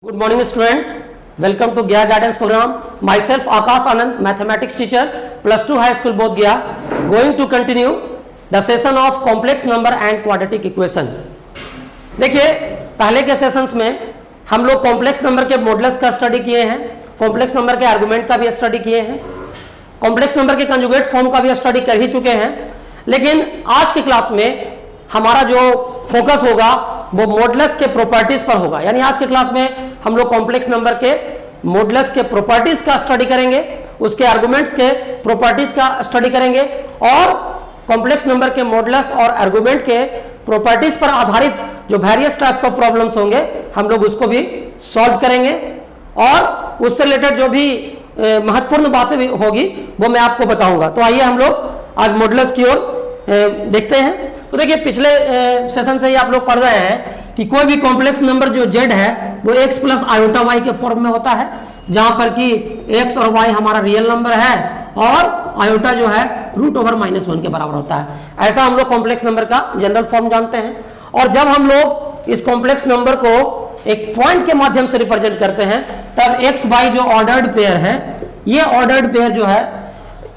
Good morning student, welcome to Gya Guidance Program. Myself Akash Anand, mathematics teacher, plus 2 high school both Gya, going to continue the session of complex number and quadratic equation. देखिए पहले के sessions में हम लोग complex number के modulus का study किए हैं, कॉम्प्लेक्स नंबर के आर्गुमेंट का भी स्टडी किए हैं, कॉम्प्लेक्स नंबर के कंजुगेट फॉर्म का भी स्टडी कर ही चुके हैं। लेकिन आज की क्लास में हमारा जो फोकस होगा वो मॉडुलस के प्रॉपर्टीज पर होगा। यानी आज के क्लास में हम लोग कॉम्प्लेक्स नंबर के मॉडुलस के प्रॉपर्टीज का स्टडी करेंगे, उसके आर्गुमेंट्स के प्रॉपर्टीज का स्टडी करेंगे और कॉम्प्लेक्स नंबर के मॉडुलस और आर्गुमेंट के प्रॉपर्टीज पर आधारित जो वेरियस टाइप्स ऑफ प्रॉब्लम्स होंगे हम लोग उसको भी सॉल्व करेंगे और उससे रिलेटेड जो भी महत्वपूर्ण बातें भी होगी वो मैं आपको बताऊंगा। तो आइए हम लोग आज मॉडुलस की ओर देखते हैं। तो देखिए पिछले सेशन से ही आप लोग पढ़ रहे हैं कि कोई भी कॉम्प्लेक्स नंबर जो z है वो x प्लस आयोटा y के फॉर्म में होता है, जहां पर कि x और y हमारा रियल नंबर है और आयोटा जो है √(-1) के बराबर होता है। ऐसा हम लोग कॉम्प्लेक्स नंबर का जनरल फॉर्म जानते हैं। और जब हम लोग इस कॉम्प्लेक्स नंबर को एक पॉइंट के माध्यम से रिप्रेजेंट करते हैं तब x y जो ऑर्डर्ड पेयर है, ये ऑर्डर्ड पेयर जो है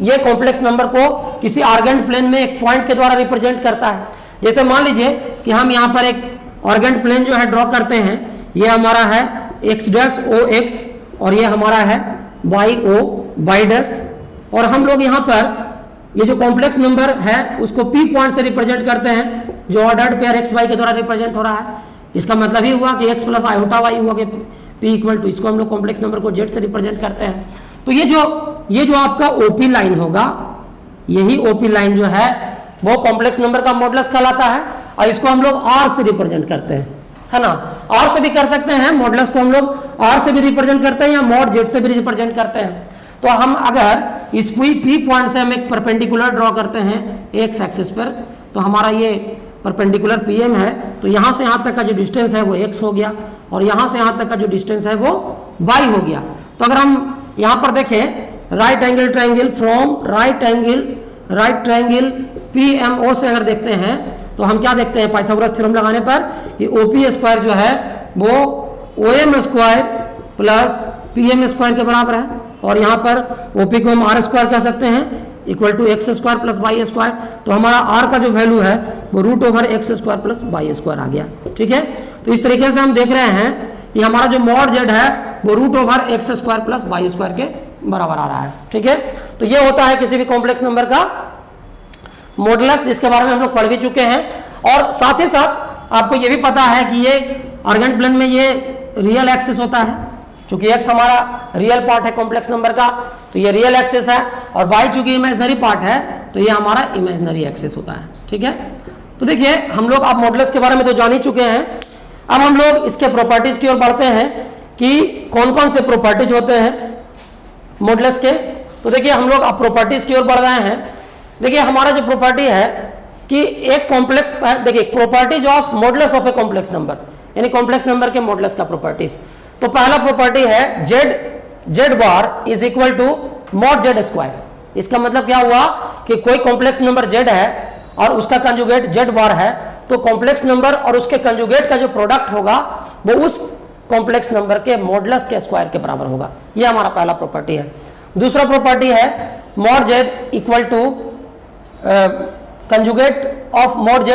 ये कॉम्प्लेक्स नंबर को किसी आर्गेंट प्लेन में एक पॉइंट के द्वारा रिप्रेजेंट करता है। जैसे मान लीजिए कि हम यहाँ पर एक आर्गेंट प्लेन जो है ड्रॉ करते हैं, ये हमारा है x'(OX) और ये हमारा है y'(OY') और हम लोग यहाँ पर ये जो कॉम्प्लेक्स नंबर है उसको p पॉइंट से रिप्रेजेंट करते हैं जो ऑर्डर्ड पेयर x y के द्वारा रिप्रेजेंट हो रहा है। इसका मतलब ही हुआ कि x प्लस आयोटा y हुआ कि p इक्वल टू, इसको हम लोग कॉम्प्लेक्स नंबर को z से रिप्रेजेंट करते हैं। तो ये जो आपका OP लाइन होगा, यही OP लाइन जो है वो कॉम्प्लेक्स नंबर का मॉडुलस कहलाता है और इसको हम लोग R से रिप्रेजेंट करते हैं, है ना। R से भी कर सकते हैं, मॉडुलस को हम लोग R से भी रिप्रेजेंट करते हैं या मॉड Z से भी रिप्रेजेंट करते हैं। तो हम अगर इस P पॉइंट से हम एक परपेंडिकुलर ड्रॉ करते हैं एक्स एक्सिस पर, तो हमारा ये परपेंडिकुलर PM है, तो यहाँ से यहाँ तक का जो डिस्टेंस है वो x हो गया और यहाँ से यहाँ तक का जो डिस्टेंस है वो y हो गया। तो अगर हम यहाँ पर देखें right angle triangle from right triangle PMO से अगर देखते हैं तो हम क्या देखते हैं, पाइथागोरस थ्योरम लगाने पर कि OP² जो है वो OM² प्लस PM² के बराबर है और यहाँ पर OP को हम R² कह सकते हैं equal to x² plus y²। तो हमारा r का जो वैल्यू है वो √(x² प्लस y² आ गया। ठीक है, तो इस तरीके से हम देख रहे हैं कि हमारा जो मॉड z है वो √(x² प्लस y² के बराबर आ रहा है। ठीक है, तो ये होता है किसी भी कॉम्प्लेक्स नंबर का मॉडुलस, जिसके बारे में हम लोग पढ़ भी चुके हैं। और साथ ही साथ आपको ये भी पता है कि ये आर्गेंट प्लेन में ये रियल एक्सिस होता है, चूंकि x हमारा रियल पार्ट है कॉम्प्लेक्स नंबर का तो ये रियल एक्सिस है और y चूंकि इमेजिनरी पार्ट है तो ये हमारा इमेजिनरी एक्सिस होता है। ठीक है, तो देखिए हम लोग अब मॉडुलस के बारे में तो जान ही चुके हैं। अब हम लोग इसके प्रॉपर्टीज की ओर बढ़ते हैं कि कौन कौन से प्रॉपर्टीज होते हैं मॉडुलस के। तो देखिए हम लोग अब प्रॉपर्टीज की ओर बढ़ रहे हैं। देखिए हमारा जो प्रॉपर्टी है कि एक कॉम्प्लेक्स, देखिए properties of modulus of a complex number, यानी कॉम्प्लेक्स नंबर के मॉडुलस का प्रॉपर्टीज। तो पहला प्रॉपर्टी है z bar is equal to mod z²। इसका मतलब क्या हुआ कि कोई कॉम्प्लेक्स नंबर z है और उसका कंजुगेट z बार है, तो कॉम्प्लेक्स नंबर और उसके कंजुगेट का जो प्रोडक्ट होगा वो उस कॉम्प्लेक्स नंबर के मॉडुलस के स्क्वायर के बराबर होगा। ये हमारा पहला प्रॉपर्टी है। दूसरा प्रॉपर्टी है mod z equal to conjugate of mod z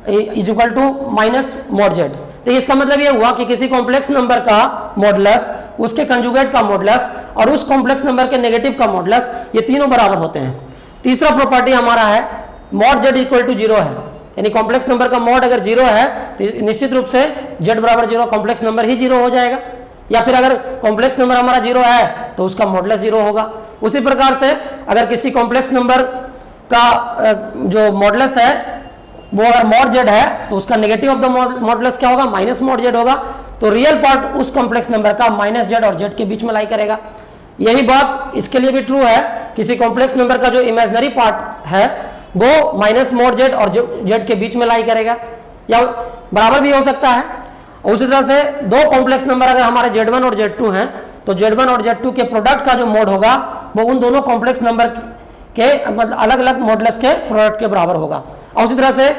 is equal to minus mod z। तो इसका मतलब ये हुआ कि किसी कॉम्प्लेक्स नंबर का मॉडुलस, उसके कंजुगेट का मॉडुलस और उस कॉम्प्लेक्स नंबर के नेगेटिव का मॉडुलस, ये तीनों बराबर होते हैं। तीसरा प्रॉपर्टी हमारा है मॉड z इक्वल टू 0 है, यानी कॉम्प्लेक्स नंबर का मॉड अगर 0 है तो निश्चित रूप से z बराबर 0 कॉम्प्लेक्स नंबर ही 0 हो जाएगा, या फिर अगर कॉम्प्लेक्स नंबर हमारा 0 है तो उसका मॉडुलस 0 होगा। उसी प्रकार से अगर किसी कॉम्प्लेक्स नंबर का जो मॉडुलस है वो अगर मॉड z है तो उसका नेगेटिव ऑफ द मॉडुलस क्या होगा, माइनस मॉड z होगा। तो रियल पार्ट उस कॉम्प्लेक्स नंबर का माइनस z और z के बीच में लाई करेगा। यही बात इसके लिए भी ट्रू है, किसी कॉम्प्लेक्स नंबर का जो इमेजिनरी पार्ट है वो माइनस मॉड z और z के बीच में लाई करेगा, या बराबर भी हो सकता है। उसी तरह से दो कॉम्प्लेक्स नंबर अगर हमारे z1 और z2 हैं तो z1 और z2 के प्रोडक्ट का जो मोड होगा वो उन दोनों कॉम्प्लेक्स नंबर के मतलब अलग अलग मॉडुलस के प्रोडक्ट के बराबर होगा। और उसी तरह से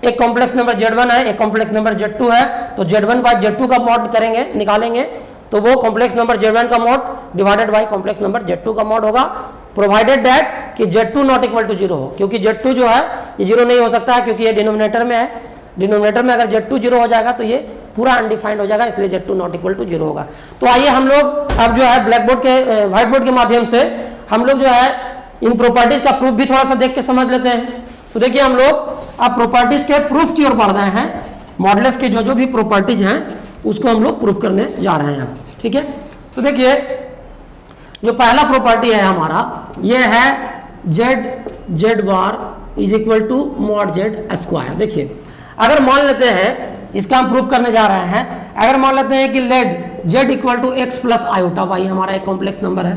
एक कॉम्प्लेक्स नंबर Z1 है, एक कॉम्प्लेक्स नंबर Z2 है, तो Z1 बाय Z2 का मॉड करेंगे, निकालेंगे, तो वो कॉम्प्लेक्स नंबर Z1 का mod divided by complex number Z2 का मॉड होगा, प्रोवाइडेड दैट कि Z2 नॉट इक्वल टू 0 हो, क्योंकि Z2 जो है ये 0 नहीं हो सकता है, क्योंकि ये डिनोमिनेटर में है, डिनोमिनेटर में अगर Z2 0 हो जाएगा तो ये पूरा अनडिफाइंड हो जाएगा, इसलिए Z2 नॉट इक्वल टू 0 होगा। तो आइए हम लोग अब जो है ब्लैक बोर्ड के व्हाइट बोर्ड के माध्यम से हम लोग जो है इन प्रॉपर्टीज का प्रूफ भी थोड़ा सा देख के समझ लेते हैं। तो देखिए हम लोग अब प्रॉपर्टीज के प्रूफ की ओर बढ़ रहे हैं, मॉडुलस के जो जो भी प्रॉपर्टीज हैं उसको हम लोग प्रूफ करने जा रहे हैं, ठीक है। तो देखिए जो पहला प्रॉपर्टी है हमारा ये है Z bar is equal to mod Z square. देखिए अगर मान लेते हैं, इसका हम प्रूफ करने जा रहे हैं, अगर मान लेते हैं कि let Z equal to x plus iota y हमारा एक कॉम्प्लेक्स नंबर है,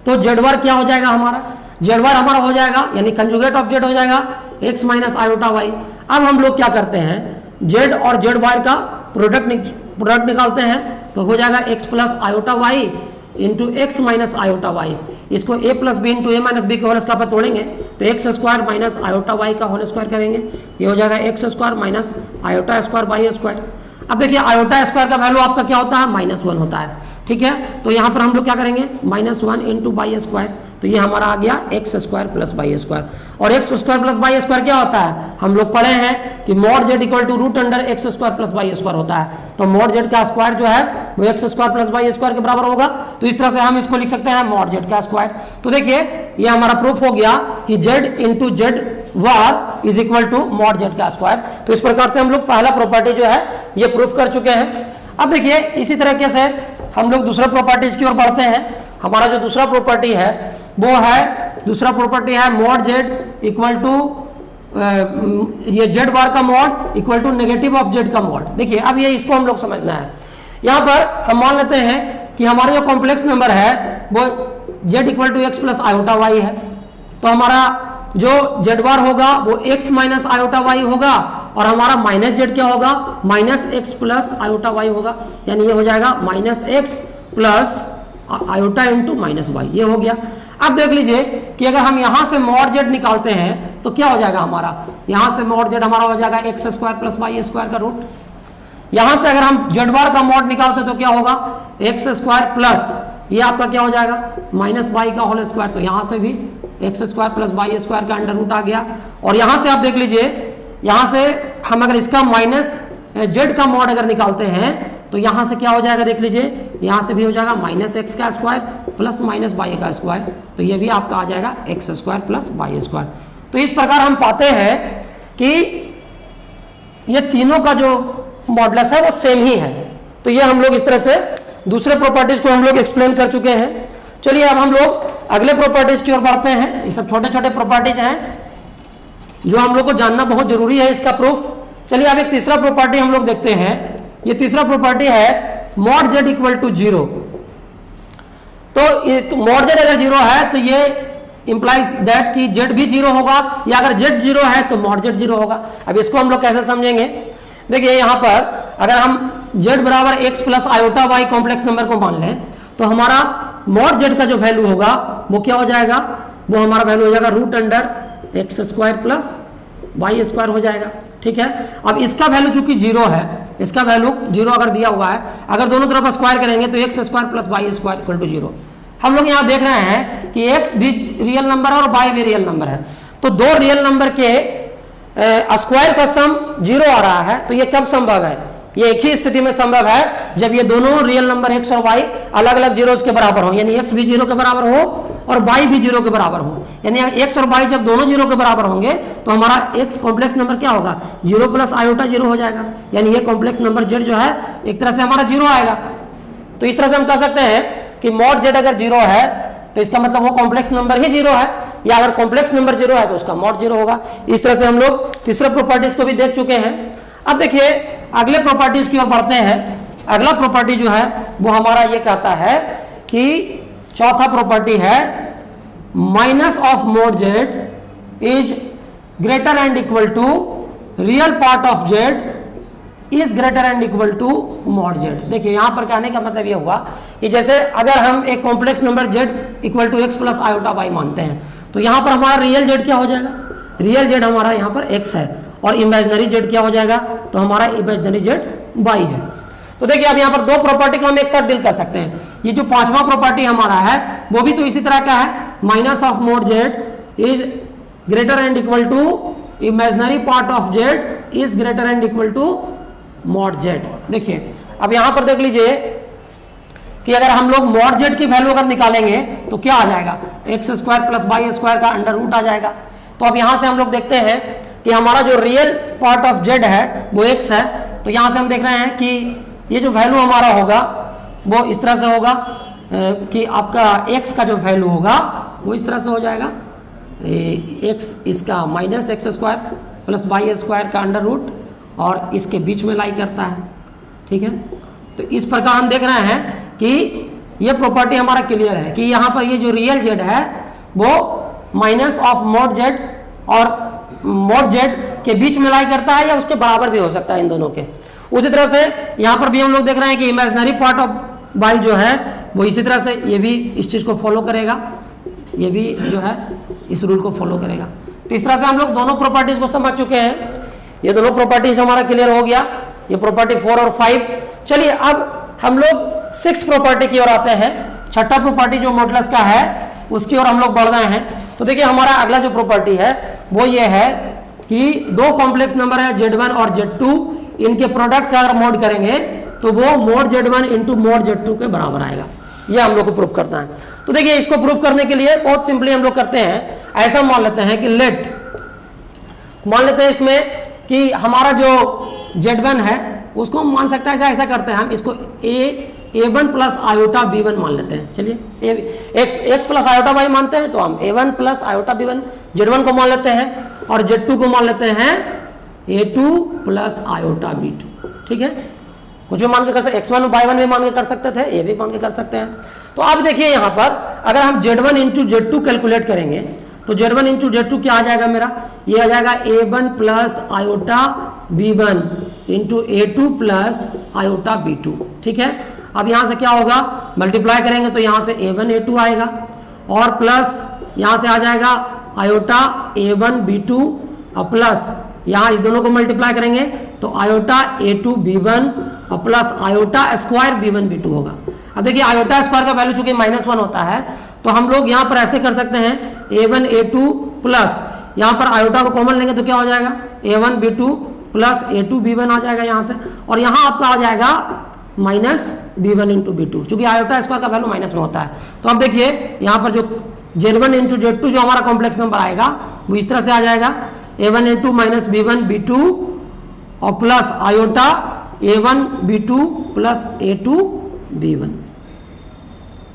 तो Z बार क्या हो जाएगा हमारा, Z बार हमारा हो जाएगा यानी कंजुगेट ऑफ Z हो जाएगा x माइनस आयोटा वाई। अब हम लोग क्या करते हैं, Z और Z बार का प्रोडक्ट निकालते हैं, तो हो जाएगा x plus iota y into x minus iota y. इसको a plus b into a minus b के होल स्क्वायर पर तोड़ेंगे तो x square minus iota y का होल स्क्वायर करेंगे, ये हो जाएगा x square minus iota square y square. अब देखिए आयोटा स्क्वायर का वैल्यू आपका क्या होता है, -1 होता है, ठीक है। तो यहाँ पर हम लोग क्या करेंगे, -1 इंटू बाई स्क्वायर, तो ये हमारा आ गया x square plus y square. और x square plus y square क्या होता है, हम लोग पढ़े हैं कि mod Z equal to root under x square plus y square होता है। तो मॉड Z का स्क्वायर जो है वो x square plus y square के बराबर होगा, तो इस तरह से हम इसको लिख सकते हैं मॉड Z का स्क्वायर। तो देखिए ये हमारा प्रूफ हो गया कि Z into Z bar is equal to mod Z का स्क्वायर। तो इस प्रकार से हम लोग पहला प्रॉपर्टी जो है ये प्रूफ कर चुके हैं। अब देखिए इसी तरीके से हम लोग दूसरे प्रॉपर्टीज की ओर बढ़ते हैं। हमारा जो दूसरा प्रॉपर्टी है वो है, दूसरा प्रॉपर्टी है मॉड Z इक्वल टू ये Z बार का mod equal to negative of Z का मॉड। देखिए अब ये इसको हम लोग समझना है। यहाँ पर हम मान लेते हैं कि हमारा जो कॉम्प्लेक्स नंबर है वो Z equal to x plus iota y है, तो हमारा जो Z बार होगा वो x माइनस आयोटा वाई होगा और हमारा माइनस Z क्या होगा, minus x plus iota y होगा, यानी ये हो जाएगा minus x plus iota into minus y, ये हो गया। अब देख लीजिए कि अगर हम यहां से मॉड Z निकालते हैं तो क्या हो जाएगा हमारा, यहां से मॉड Z हमारा हो जाएगा x square plus y square का रूट। यहां से अगर हम Z बार का मॉड निकालते तो क्या होगा, एक्स स्क्वायर प्लस ये आपका क्या हो जाएगा माइनस वाई का होल स्क्वायर, तो यहां से भी x square plus y square का अंडर रूट आ गया। और यहां से आप देख लीजिए, यहां से हम अगर इसका माइनस Z का मॉड अगर निकालते हैं तो यहां से क्या हो जाएगा, देख लीजिए यहां से भी हो जाएगा माइनस एक्स का स्क्वायर प्लस माइनस वाई का स्क्वायर, तो ये भी आपका आ जाएगा x square plus y square. तो इस प्रकार हम पाते हैं कि ये तीनों का जो मॉडुलस है वो सेम ही है। तो ये हम लोग इस तरह से दूसरे प्रॉपर्टीज को हम लोग एक्सप्लेन कर चुके हैं। चलिए अब हम लोग अगले प्रॉपर्टीज की ओर बढ़ते हैं। ये सब छोटे छोटे प्रॉपर्टीज हैं जो हम लोग को जानना बहुत जरूरी है इसका प्रूफ। चलिए अब एक तीसरा प्रॉपर्टी हम लोग देखते हैं। ये तीसरा प्रॉपर्टी है मॉड Z इक्वल टू 0। तो मॉड Z अगर 0 है तो ये इंप्लाइज दैट कि Z भी 0 होगा, या अगर Z 0 है तो मॉड Z 0 होगा। अब इसको हम लोग कैसे समझेंगे, देखिए यहाँ पर अगर हम Z बराबर x plus iota y complex number को मान लें तो हमारा मॉड Z का जो वैल्यू होगा वो क्या हो जाएगा, वो हमारा वैल्यू हो जाएगा root under x square plus y square हो जाएगा, ठीक है। अब इसका वैल्यू चूंकि 0 है, इसका वैल्यू 0 अगर दिया हुआ है, अगर दोनों तरफ स्क्वायर करेंगे तो x square plus y square equal to 0। हम लोग यहाँ देख रहे हैं कि एक्स भी रियल नंबर है और वाई भी रियल नंबर है, तो दो रियल नंबर के स्क्वायर का सम 0 आ रहा है। तो ये कब संभव है, ये एक ही स्थिति में संभव है जब ये दोनों रियल नंबर x और y अलग अलग जीरोस के बराबर हो, यानी x भी 0 के बराबर हो और y भी 0 के बराबर हो। यानी x और y जब दोनों 0 के बराबर होंगे तो हमारा x कॉम्प्लेक्स नंबर क्या होगा, 0 प्लस आयोटा 0 हो जाएगा, यानी ये कॉम्प्लेक्स नंबर z जो है एक तरह से हमारा 0 आएगा। तो इस तरह से हम कह सकते हैं कि मॉड z अगर 0 है तो इसका मतलब वो कॉम्प्लेक्स नंबर ही 0 है, या अगर कॉम्प्लेक्स नंबर 0 है तो उसका मॉड 0 होगा। इस तरह से हम लोग तीसरे प्रॉपर्टीज को भी देख चुके हैं। अब देखिए अगले प्रॉपर्टीज की ओर बढ़ते हैं। अगला प्रॉपर्टी जो है वो हमारा ये कहता है कि चौथा प्रॉपर्टी है minus of mod z is greater and equal to real part of z is greater and equal to mod z। देखिए यहाँ पर कहने का मतलब ये हुआ कि जैसे अगर हम एक complex number z equal to x plus iota y मानते हैं तो यहाँ पर हमारा रियल z क्या हो जाएगा, रियल z हमारा यहाँ पर x है और इमेजिनरी जेड क्या हो जाएगा, तो हमारा इमेजिनरी जेड वाई है। तो देखिए अब यहाँ पर दो प्रॉपर्टी को हम एक साथ डील कर सकते हैं। ये जो पांचवा प्रॉपर्टी हमारा है वो भी तो इसी तरह का है, minus of mod z is greater and equal to imaginary part of z is greater and equal to mod z. देखिए अब यहां पर देख लीजिए कि अगर हम लोग मॉड जेड की वैल्यू अगर निकालेंगे तो क्या आ जाएगा, x square plus y square का अंडर रूट आ जाएगा। तो अब यहां से हम लोग देखते हैं कि हमारा जो रियल पार्ट ऑफ जेड है वो एक्स है। तो यहां से हम देख रहे हैं कि ये जो वैल्यू हमारा होगा वो इस तरह से होगा कि आपका एक्स का जो वैल्यू होगा वो इस तरह से हो जाएगा, एक्स इसका minus x square plus y square का अंडर रूट और इसके बीच में लाई करता है। ठीक है, तो इस प्रकार हम देख रहे हैं कि ये प्रॉपर्टी हमारा क्लियर है कि यहाँ पर ये जो रियल जेड है वो माइनस ऑफ मोड जेड और मोड जेड के बीच में लाई करता है या उसके बराबर भी हो सकता है इन दोनों के। उसी तरह से यहाँ पर भी हम लोग देख रहे हैं कि इमेजिनरी पार्ट ऑफ वाई जो है वो इसी तरह से ये भी इस चीज को फॉलो करेगा, ये भी जो है इस रूल को फॉलो करेगा। तो इस तरह से हम लोग दोनों प्रॉपर्टीज को समझ चुके हैं। ये दोनों प्रॉपर्टीज हमारा क्लियर हो गया, ये प्रॉपर्टी 4 और 5। चलिए अब हम लोग 6 प्रॉपर्टी की ओर आते हैं। छठा प्रॉपर्टी जो मॉडुलस का है उसकी ओर हम लोग बढ़ रहे हैं। तो देखिए हमारा अगला जो प्रॉपर्टी है वो ये है कि दो कॉम्प्लेक्स नंबर है Z1 और Z2, इनके प्रोडक्ट का अगर मोड करेंगे तो वो mode Z1 into mode Z2 के बराबर आएगा। ये हम लोग को प्रूव करना है। तो देखिए इसको प्रूव करने के लिए बहुत सिंपली हम लोग करते हैं, ऐसा मान लेते हैं कि मान लेते हैं इसमें कि हमारा जो Z1 है उसको हम मान सकते हैं ऐसा करते हैं, हम इसको A1 प्लस आयोटा B1 मान लेते हैं। चलिए x प्लस आयोटा वाई मानते हैं तो हम A1 plus iota B1 Z1 को मान लेते हैं और Z2 को मान लेते हैं A2 प्लस आयोटा B2। ठीक है, कुछ भी मान के कर सकते, x1 y1 भी मान के कर सकते थे, ये भी मान के कर सकते हैं। तो अब देखिए यहाँ पर अगर हम Z1 इंटू Z2 कैलकुलेट करेंगे तो Z1 इंटू Z2 क्या आ जाएगा मेरा, ये आ जाएगा A1 plus iota B1 into A2 plus iota B2। ठीक है, अब यहाँ से क्या होगा, मल्टीप्लाई करेंगे तो यहाँ से A1 A2 आएगा और प्लस यहाँ से आ जाएगा आयोटा A1 B2 और प्लस यहाँ इस दोनों को मल्टीप्लाई करेंगे तो आयोटा A2 B1 और plus iota square B1 B2 होगा। अब देखिए आयोटा स्क्वायर का वैल्यू चूंकि -1 होता है तो हम लोग यहाँ पर ऐसे कर सकते हैं A1 A2 प्लस यहाँ पर आयोटा को कॉमन लेंगे तो क्या हो जाएगा, A1 B2 plus A2 B1 आ जाएगा यहाँ से, और यहाँ आपका आ जाएगा माइनस B1 इंटू B2, चूंकि आयोटा स्क्वायर का वैल्यू माइनस में होता है। तो अब देखिए यहाँ पर जो Z1 इंटू Z2 जो हमारा कॉम्प्लेक्स नंबर आएगा वो इस तरह से आ जाएगा, A1 into minus B1 B2 और plus iota A1 B2 plus A2 B1।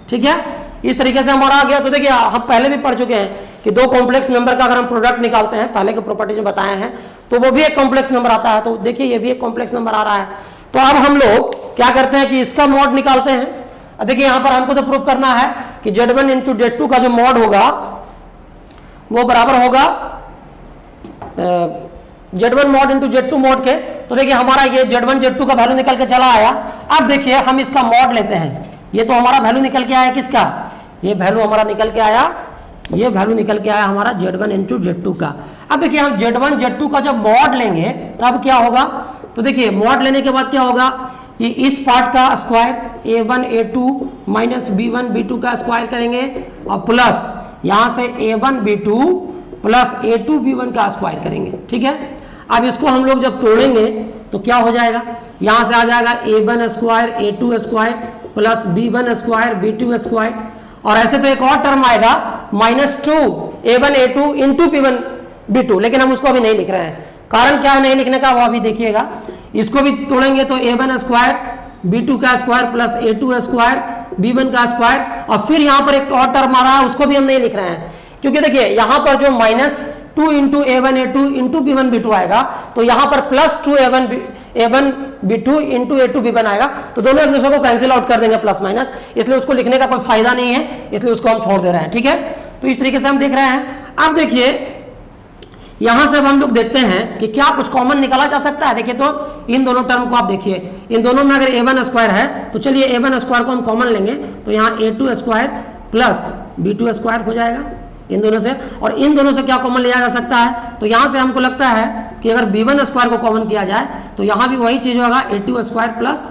ठीक है, इस तरीके से हमारा आ गया। तो देखिए हम पहले भी पढ़ चुके हैं कि दो कॉम्प्लेक्स नंबर का अगर हम प्रोडक्ट निकालते हैं, पहले के प्रॉपर्टीज में बताए हैं, तो वो भी एक कॉम्प्लेक्स नंबर आता है। तो देखिए ये भी एक कॉम्प्लेक्स नंबर आ रहा है। तो अब हम लोग क्या करते हैं कि इसका मॉड निकालते हैं। देखिए यहाँ पर हमको तो प्रूव करना है कि Z1 इंटू Z2 का जो मॉड होगा वो बराबर होगा Z1 mod into Z2 mod के। तो देखिए हमारा ये Z1 Z2 का वैल्यू निकल के चला आया। अब देखिए हम इसका मॉड लेते हैं, ये तो हमारा वैल्यू निकल के आया किसका, ये वैल्यू हमारा निकल के आया, ये वैल्यू निकल के आया हमारा Z1 इंटू Z2 का। अब देखिए हम Z1 Z2 का जब मॉड लेंगे तब क्या होगा, तो देखिए मॉड लेने के बाद क्या होगा कि इस पार्ट का square A1 A2 minus B1 B2 का स्क्वायर करेंगे और प्लस यहाँ से A1 B2 plus A2 B1 का स्क्वायर करेंगे। ठीक है, अब इसको हम लोग जब तोड़ेंगे तो क्या हो जाएगा, यहाँ से आ जाएगा A1 square A2 square plus B1 square B2 square, और ऐसे तो एक और टर्म आएगा -2 A1 A2 into B1 B2, लेकिन हम उसको अभी नहीं लिख रहे हैं। कारण क्या है नहीं लिखने का वो अभी देखिएगा। इसको भी तोड़ेंगे तो A1 स्क्वायर B2 का square plus A2 square B1 का स्क्वायर, और फिर यहाँ पर एक और टर्म आ रहा है उसको भी हम नहीं लिख रहे हैं, क्योंकि देखिए यहाँ पर जो -2 into A1 A2 into B1 B2 आएगा तो यहाँ पर +2 A1 B2 into A2 B1 आएगा, तो दोनों एक दूसरे को कैंसिल आउट कर देंगे प्लस माइनस, इसलिए उसको लिखने का कोई फायदा नहीं है, इसलिए उसको हम छोड़ दे रहे हैं। ठीक है, तो इस तरीके से हम देख रहे हैं। अब देखिए यहां से अब हम लोग देखते हैं कि क्या कुछ कॉमन निकाला जा सकता है। देखिए तो इन दोनों टर्म को आप देखिए, इन दोनों में अगर A1 स्क्वायर है तो चलिए A1 स्क्वायर को हम कॉमन लेंगे तो यहाँ A2 square plus B2 square हो जाएगा। इन दोनों से, और इन दोनों से क्या कॉमन लिया जा सकता है, तो यहाँ से हमको लगता है कि अगर b1 स्क्वायर को कॉमन किया जाए तो यहाँ भी वही चीज़ होगा a2 स्क्वायर प्लस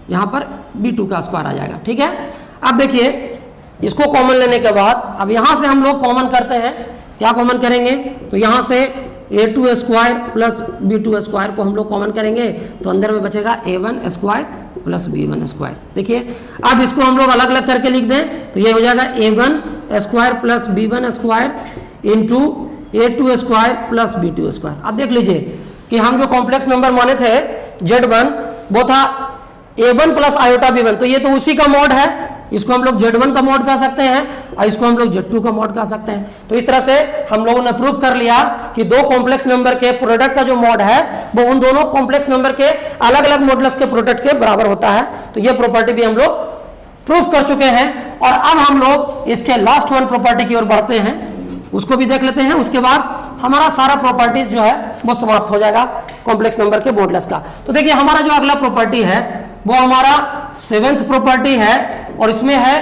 यहाँ पर b2 का स्क्वायर आ जाएगा। ठीक है, अब देखिए इसको कॉमन लेने के बाद अब यहाँ से हम लोग कॉमन करते हैं, क्या कॉमन करेंगे, तो यहाँ से a2 square plus b2 square को हम लोग कॉमन करेंगे तो अंदर में बचेगा a1 square plus b1 square. देखिए अब इसको हम लोग अलग अलग करके लिख दें तो ये हो जाएगा a1 square plus b1 square into a2 square plus b2 square. अब देख लीजिए कि हम जो कॉम्प्लेक्स नंबर माने थे z1 वो था a1 प्लस आयोटा b1, तो ये तो उसी का मॉड है, इसको हम लोग z1 का मॉड कह सकते हैं और इसको हम लोग z2 का मॉड कह सकते हैं। तो इस तरह से हम लोगों ने प्रूव कर लिया कि दो कॉम्प्लेक्स नंबर के प्रोडक्ट का जो मॉड है वो उन दोनों कॉम्प्लेक्स नंबर के अलग अलग मॉडुलस के प्रोडक्ट के बराबर होता है। तो ये प्रॉपर्टी भी हम लोग प्रूफ कर चुके हैं और अब हम लोग इसके लास्ट वन प्रॉपर्टी की ओर बढ़ते हैं, उसको भी देख लेते हैं। उसके बाद हमारा सारा प्रॉपर्टीज जो है वो समाप्त हो जाएगा कॉम्प्लेक्स नंबर के मॉडुलस का। तो देखिए हमारा जो अगला प्रॉपर्टी है वो हमारा 7th प्रॉपर्टी है और इसमें है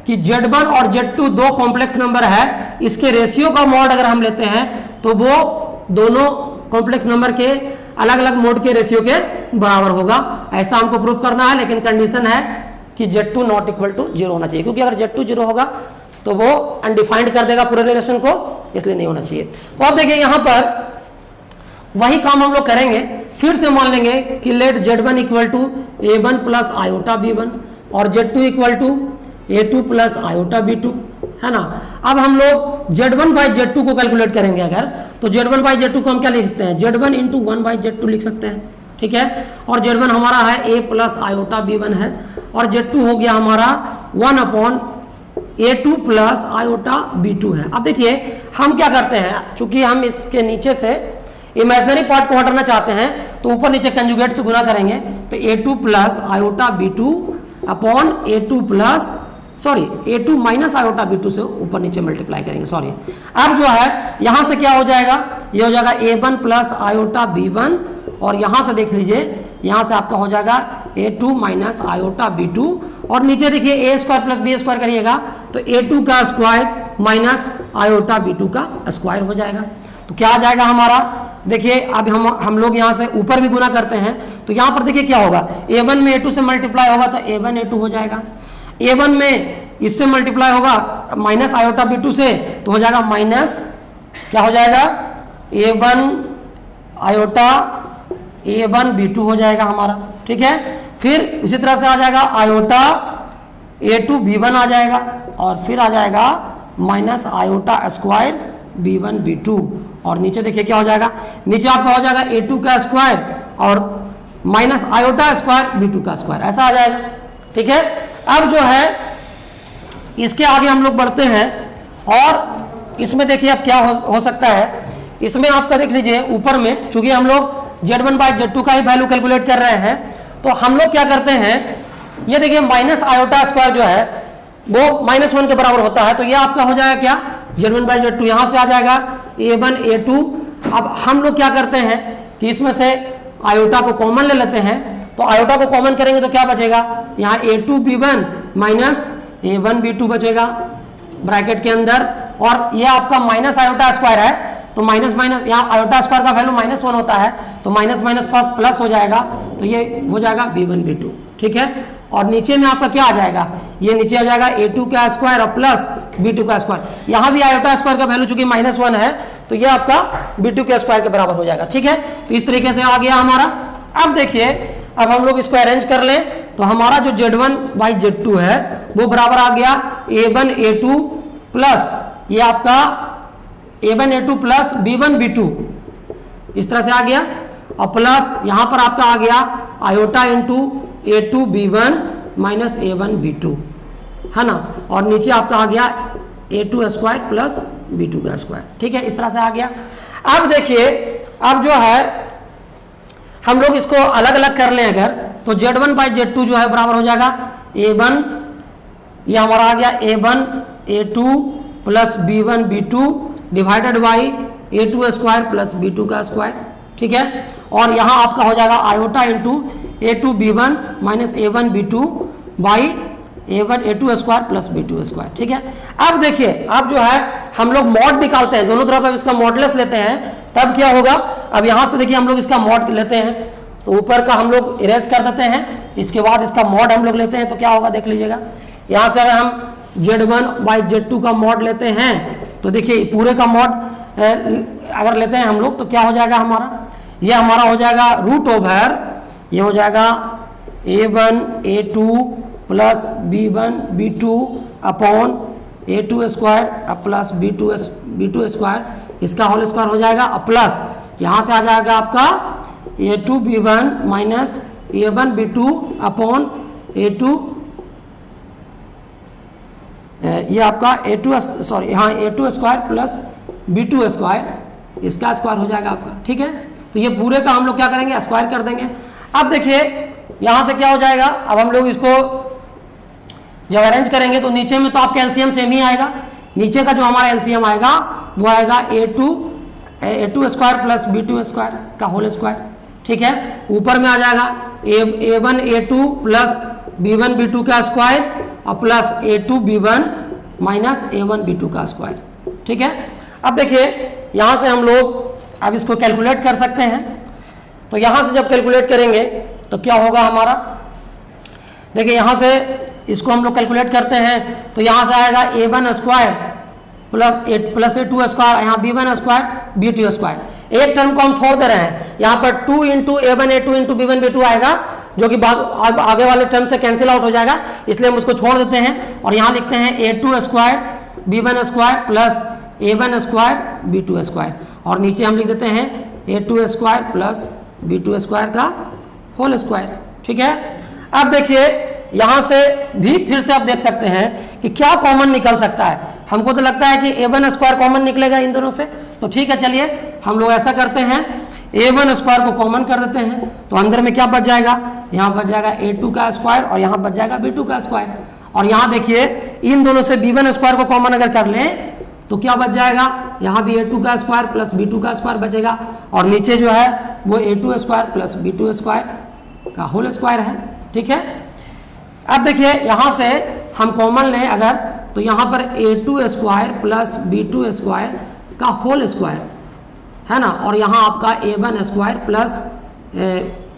कि z1 और z2 दो कॉम्प्लेक्स नंबर है, इसके रेशियो का मॉड अगर हम लेते हैं तो वो दोनों कॉम्प्लेक्स नंबर के अलग अलग मोड के रेशियो के बराबर होगा। ऐसा हमको प्रूव करना है, लेकिन कंडीशन है कि z2 नॉट इक्वल टू 0 होना चाहिए, क्योंकि अगर z2 0 होगा तो वो अनडिफाइंड कर देगा पूरे रिलेशन को, इसलिए नहीं होना चाहिए। तो अब देखिए यहाँ पर वही काम हम लोग करेंगे, फिर से मान लेंगे कि let z1 equal to a1 plus iota b1 और z2 equal to a2 plus iota b2, है ना। अब हम लोग z1 बाई z2 को कैलकुलेट करेंगे अगर, तो z1 बाई z2 को हम क्या लिखते हैं, z1 इंटू 1 बाई z2 लिख सकते हैं। ठीक है, और z1 हमारा है a प्लस आयोटा b1 है और z2 हो गया हमारा 1 upon a2 plus iota b2 है। अब देखिए हम क्या करते हैं, चूंकि हम इसके नीचे से इमेजिनरी पार्ट को हटाना चाहते हैं तो ऊपर नीचे कंजुगेट से गुना करेंगे, तो a2 plus iota b2 upon a2 minus iota b2 से ऊपर नीचे मल्टीप्लाई करेंगे। सॉरी, अब जो है यहां से क्या हो जाएगा, ये हो जाएगा a1 प्लस आयोटा b1 और यहां से देख लीजिए यहां से आपका हो जाएगा a2 माइनस आयोटा b2 और नीचे देखिए a square plus b square करिएगा तो a2 का स्क्वायर माइनस आयोटा b2 का स्क्वायर हो जाएगा। तो क्या आ जाएगा हमारा, देखिए अब हम लोग यहाँ से ऊपर भी गुना करते हैं तो यहाँ पर देखिए क्या होगा, a1 में a2 से मल्टीप्लाई होगा तो a1 a2 हो जाएगा, a1 में इससे मल्टीप्लाई होगा माइनस आयोटा b2 से तो हो जाएगा माइनस क्या हो जाएगा a1 आयोटा a1 b2 हो जाएगा हमारा। ठीक है, फिर इसी तरह से आ जाएगा आयोटा a2 b1 आ जाएगा और फिर आ जाएगा minus iota square b1 b2 और नीचे देखिए क्या हो जाएगा, नीचे आपका हो जाएगा a2 का स्क्वायर और माइनस आयोटा स्क्वायर b2 का स्क्वायर, ऐसा आ जाएगा। ठीक है, अब जो है इसके आगे हम लोग बढ़ते हैं और इसमें देखिए अब क्या हो सकता है, इसमें आपका देख लीजिए ऊपर में चूंकि हम लोग z1 बाई z2 का ही वैल्यू कैलकुलेट कर रहे हैं तो हम लोग क्या करते हैं, ये देखिए माइनस आयोटा स्क्वायर जो है वो -1 के बराबर होता है, तो ये आपका हो जाएगा क्या z1 बाई z2, यहाँ से आ जाएगा a1 a2। अब हम लोग क्या करते हैं कि इसमें से आयोटा को कॉमन ले लेते हैं, तो आयोटा को कॉमन करेंगे तो क्या बचेगा, यहाँ a2 b1 minus a1 b2 बचेगा ब्रैकेट के अंदर और ये आपका माइनस आयोटा स्क्वायर है तो माइनस माइनस यहाँ आयोटा स्क्वायर का वैल्यू -1 होता है तो माइनस माइनस प्लस हो जाएगा तो ये हो जाएगा b1 b2। ठीक है, और नीचे में आपका क्या आ जाएगा, ये नीचे आ जाएगा a2 का स्क्वायर और प्लस b2 का स्क्वायर, यहाँ भी आयोटा स्क्वायर का वैल्यू चूंकि -1 है तो ये आपका b2 के स्क्वायर के बराबर हो जाएगा। ठीक है, तो इस तरीके से आ गया हमारा। अब देखिए अब हम लोग इसको अरेंज कर लें तो हमारा जो z1 बाई z2 है वो बराबर आ गया a1 a2 प्लस ये आपका a1 a2 plus b1 b2, इस तरह से आ गया और प्लस यहाँ पर आपका आ गया iota into a2 b1 minus a1 b2, है ना, और नीचे आपका आ गया a2 स्क्वायर प्लस b2 का स्क्वायर। ठीक है, इस तरह से आ गया। अब देखिए अब जो है हम लोग इसको अलग अलग कर लें अगर तो z1 बाई z2 जो है बराबर हो जाएगा a1, ये हमारा आ गया a1 a2 plus b1 b2 divided by a2 square plus b2 का स्क्वायर। ठीक है, और यहाँ आपका हो जाएगा iota into a2 b1 minus a1 b2 by a2 square plus b2 square. ठीक है, अब देखिए अब जो है हम लोग मॉड निकालते हैं, दोनों तरफ अब इसका मॉडलेस लेते हैं, तब क्या होगा, अब यहां से देखिए हम लोग इसका मॉड लेते हैं तो ऊपर का हम लोग इरेज कर देते हैं, इसके बाद इसका मॉड हम लोग लेते हैं तो क्या होगा देख लीजिएगा। यहां से अगर हम z1/z2 का मॉड लेते हैं तो देखिए पूरे का मॉड अगर लेते हैं हम लोग तो क्या हो जाएगा हमारा, ये हमारा हो जाएगा रूट ओवर, ये हो जाएगा a1 a2 plus b1 b2 upon a2 square plus b2 square, इसका होल स्क्वायर हो जाएगा, प्लस यहाँ से आ जाएगा आपका a2 b1 minus a1 b2 upon a2, ये आपका a2 सॉरी यहाँ a2 square plus b2 square, इसका स्क्वायर हो जाएगा आपका। ठीक है, तो ये पूरे का हम लोग क्या करेंगे, स्क्वायर कर देंगे। अब देखिए यहाँ से क्या हो जाएगा, अब हम लोग इसको जब अरेंज करेंगे तो नीचे में तो आपका एलसीएम सेम ही आएगा, नीचे का जो हमारा एलसीएम आएगा वो आएगा a2 square plus b2 square का होल स्क्वायर। ठीक है, ऊपर में आ जाएगा a1 a2 plus b1 b2 का स्क्वायर और plus a2 b1 minus a1 b2 का स्क्वायर। ठीक है, अब देखिए यहाँ से हम लोग अब इसको कैलकुलेट कर सकते हैं, तो यहाँ से जब कैलकुलेट करेंगे तो क्या होगा हमारा, देखिए यहाँ से इसको हम लोग कैलकुलेट करते हैं तो यहाँ से आएगा a1 square plus a2 square, यहाँ b1 स्क्वायर b2 स्क्वायर, एक टर्म को हम छोड़ दे रहे हैं, यहाँ पर 2 into a1 a2 into b1 b2 आएगा जो कि आगे वाले टर्म से कैंसिल आउट हो जाएगा, इसलिए हम उसको छोड़ देते हैं और यहाँ लिखते हैं a2 square b1 square plus a1 square b2 square, और नीचे हम लिख देते हैं a2 square plus b2 square का होल स्क्वायर। ठीक है, अब देखिए यहाँ से भी फिर से आप देख सकते हैं कि क्या कॉमन निकल सकता है, हमको तो लगता है कि a1 स्क्वायर कॉमन निकलेगा इन दोनों से, तो ठीक है चलिए हम लोग ऐसा करते हैं a1 स्क्वायर को कॉमन कर देते हैं, तो अंदर में क्या बच जाएगा, यहाँ बच जाएगा a2 का स्क्वायर और यहाँ बच जाएगा b2 का स्क्वायर, और यहाँ देखिए इन दोनों से b1 स्क्वायर को कॉमन अगर कर लें तो क्या बच जाएगा, यहाँ भी a2 का स्क्वायर प्लस b2 का स्क्वायर बचेगा, और नीचे जो है वो a2 square plus b2 square का होल स्क्वायर है। ठीक है, अब देखिए यहाँ से हम कॉमन लें अगर तो यहाँ पर a2 square plus b2 square का होल स्क्वायर है ना, और यहाँ आपका a1 square plus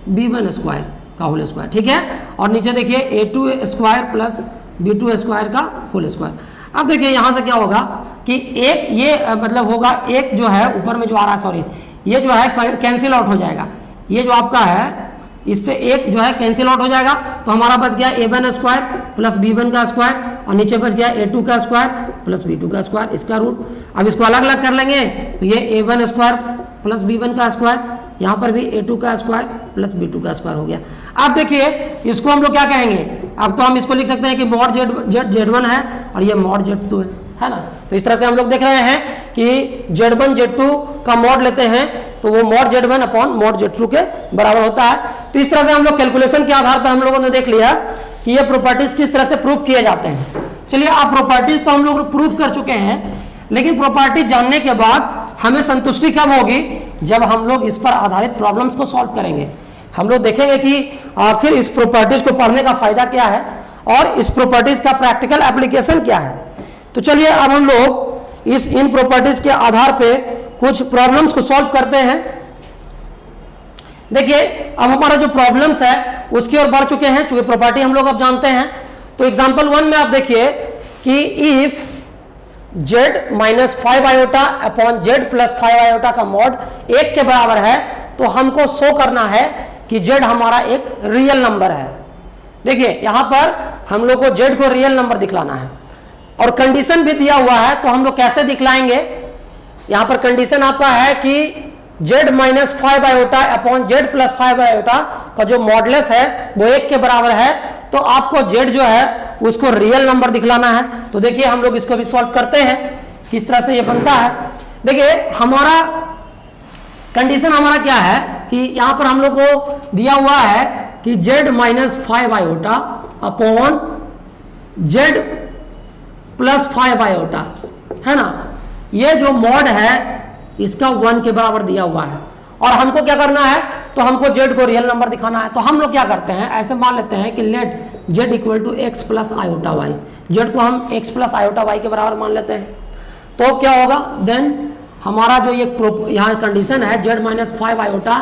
b1 square का होल स्क्वायर। ठीक है, और नीचे देखिए a2 square plus b2 square का होल स्क्वायर। अब देखिए यहाँ से क्या होगा कि एक ये मतलब होगा, एक जो है ऊपर में जो आ रहा है सॉरी ये जो है कैंसिल आउट हो जाएगा, ये जो आपका है इससे एक जो है कैंसिल आउट हो जाएगा, तो हमारा बच गया a1 स्क्वायर प्लस b1 का स्क्वायर और नीचे बच गया a2 का स्क्वायर प्लस b2 का स्क्वायर, इसका रूट। अब इसको अलग अलग कर लेंगे तो ये a1 स्क्वायर प्लस b1 का स्क्वायर, यहाँ पर भी a2 का स्क्वायर प्लस b2 का स्क्वायर हो गया। अब देखिए इसको हम लोग क्या कहेंगे, अब तो हम इसको लिख सकते हैं कि मॉड z1 है और ये मॉड z2 है ना, तो इस तरह से हम लोग देख रहे हैं कि z1 z2 का मॉड लेते हैं तो वो mod z1 upon mod z2 के बराबर होता है। तो इस तरह से हम लोग कैलकुलेशन के आधार पर हम लोगों ने देख लिया कि ये प्रॉपर्टीज किस तरह से प्रूफ किए जाते हैं। चलिए आप प्रॉपर्टीज तो हम लोग प्रूफ कर चुके हैं, लेकिन प्रॉपर्टीज जानने के बाद हमें संतुष्टि कब होगी, जब हम लोग इस पर आधारित प्रॉब्लम्स को सॉल्व करेंगे। हम लोग देखेंगे कि आखिर इस प्रॉपर्टीज को पढ़ने का फायदा क्या है और इस प्रॉपर्टीज का प्रैक्टिकल एप्लीकेशन क्या है। तो चलिए अब हम लोग इन प्रॉपर्टीज के आधार पे कुछ प्रॉब्लम्स को सॉल्व करते हैं। देखिए अब हमारा जो प्रॉब्लम्स है उसकी ओर बढ़ चुके हैं, चूंकि प्रॉपर्टी हम लोग अब जानते हैं। तो एग्जांपल 1 में आप देखिए कि if z minus 5 iota upon z plus 5 iota का मॉड 1 के बराबर है, तो हमको शो करना है कि z हमारा एक रियल नंबर है। देखिए यहां पर हम लोग को z को रियल नंबर दिखलाना है और कंडीशन भी दिया हुआ है, तो हम लोग कैसे दिखलाएंगे। यहां पर कंडीशन आपका है कि z minus 5 iota upon z plus 5 iota का जो मॉडलेस है वो 1 के बराबर है, तो आपको z जो है उसको रियल नंबर दिखलाना है। तो देखिए हम लोग इसको भी सॉल्व करते हैं किस तरह से ये बनता है। देखिए हमारा कंडीशन हमारा क्या है कि यहां पर हम लोग को दिया हुआ है कि z minus 5 iota upon z plus 5 iota है ना, ये जो मॉड है इसका 1 के बराबर दिया हुआ है और हमको क्या करना है, तो हमको जेड को रियल नंबर दिखाना है। तो हम लोग क्या करते हैं, ऐसे मान लेते हैं कि let z equal to x plus iota y, z को हम एक्स प्लस आयोटा वाई के बराबर मान लेते हैं। तो क्या होगा, देन हमारा जो ये यहाँ कंडीशन है Z minus 5 iota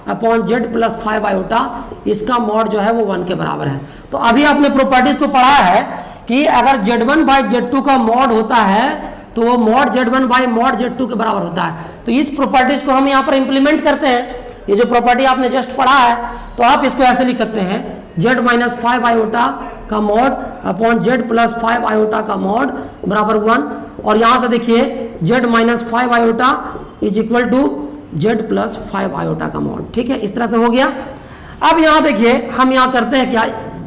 upon Z plus 5 iota, इसका मॉड जो है वो 1 के बराबर है। तो अभी आपने प्रॉपर्टीज को पढ़ा है कि अगर z1 बाई z2 का मॉड होता है तो वो mod z1 by mod z2 के बराबर होता है। तो इस प्रॉपर्टीज को हम यहाँ पर इंप्लीमेंट करते हैं। ये जो प्रॉपर्टी आपने जस्ट पढ़ा है, तो आप इसको ऐसे लिख सकते हैं z माइनस 5 आयोटा का mod upon z plus 5 iota का मॉड बराबर 1। और यहाँ से देखिए z minus 5 iota is equal to z plus 5 iota का मॉड। ठीक है, इस तरह से हो गया। अब यहाँ देखिए हम यहाँ करते हैं क्या,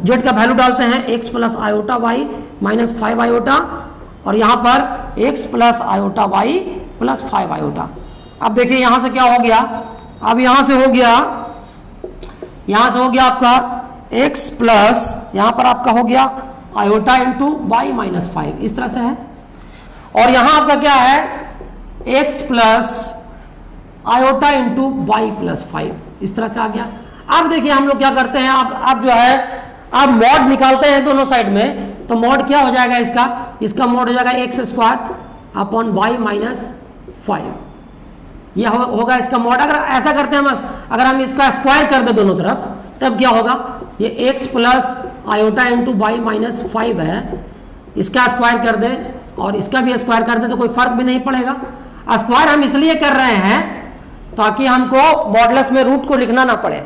z का वैल्यू डालते हैं x plus iota y minus 5 iota, और यहाँ पर x plus iota y plus 5 iota. अब देखिए यहाँ से क्या हो गया, अब यहाँ से हो गया आपका x प्लस यहाँ पर आपका हो गया आयोटा इंटू वाई माइनस 5, इस तरह से है। और यहाँ आपका क्या है, x plus iota into y plus 5, इस तरह से आ गया। अब देखिए हम लोग क्या करते हैं, आप जो है आप मॉड निकालते हैं दोनों साइड में, तो मॉड क्या हो जाएगा इसका मॉड हो जाएगा x square upon y minus 5, यह होगा इसका मॉड। अगर ऐसा करते हैं अगर हम इसका स्क्वायर कर दे दोनों तरफ, तब क्या होगा, ये x plus iota into y minus 5 है, इसका स्क्वायर कर दे और इसका भी स्क्वायर कर दे तो कोई फर्क भी नहीं पड़ेगा। स्क्वायर हम इसलिए कर रहे हैं ताकि हमको मॉडुलस में रूट को लिखना ना पड़े,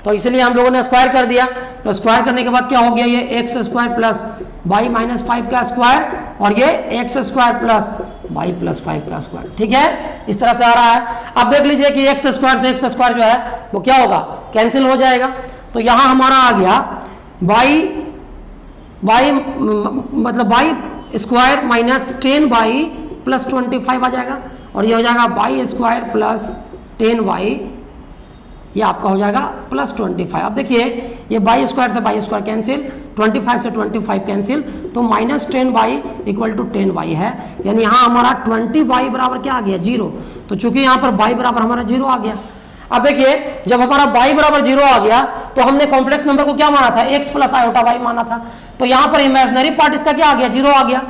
तो इसलिए हम लोगों ने स्क्वायर कर दिया। तो स्क्वायर करने के बाद क्या हो गया, ये x square plus y minus 5 का स्क्वायर और ये x square plus y plus 5 का स्क्वायर। ठीक है, इस तरह से आ रहा है। अब देख लीजिए कि एक्स स्क्वायर से एक्स स्क्वायर जो है वो क्या होगा, कैंसिल हो जाएगा। तो यहाँ हमारा आ गया वाई मतलब y square minus 10 y plus 25 आ जाएगा, और ये हो जाएगा वाई स्क्वायर प्लस 10 वाई, ये आपका हो जाएगा प्लस 25। अब देखिए ये वाई स्क्वायर से वाई स्क्वायर कैंसिल, 25 से 25 कैंसिल, तो minus 10 y equal to 10 y है, यानी यहाँ हमारा 20 वाई बराबर क्या आ गया, 0। तो चूंकि यहाँ पर वाई बराबर हमारा 0 आ गया। अब देखिए जब हमारा वाई बराबर 0 आ गया तो हमने कॉम्प्लेक्स नंबर को क्या माना था, एक्स प्लस आयोटा वाई माना था। तो यहाँ पर इमेजिनरी पार्ट इसका क्या आ गया, 0 आ गया,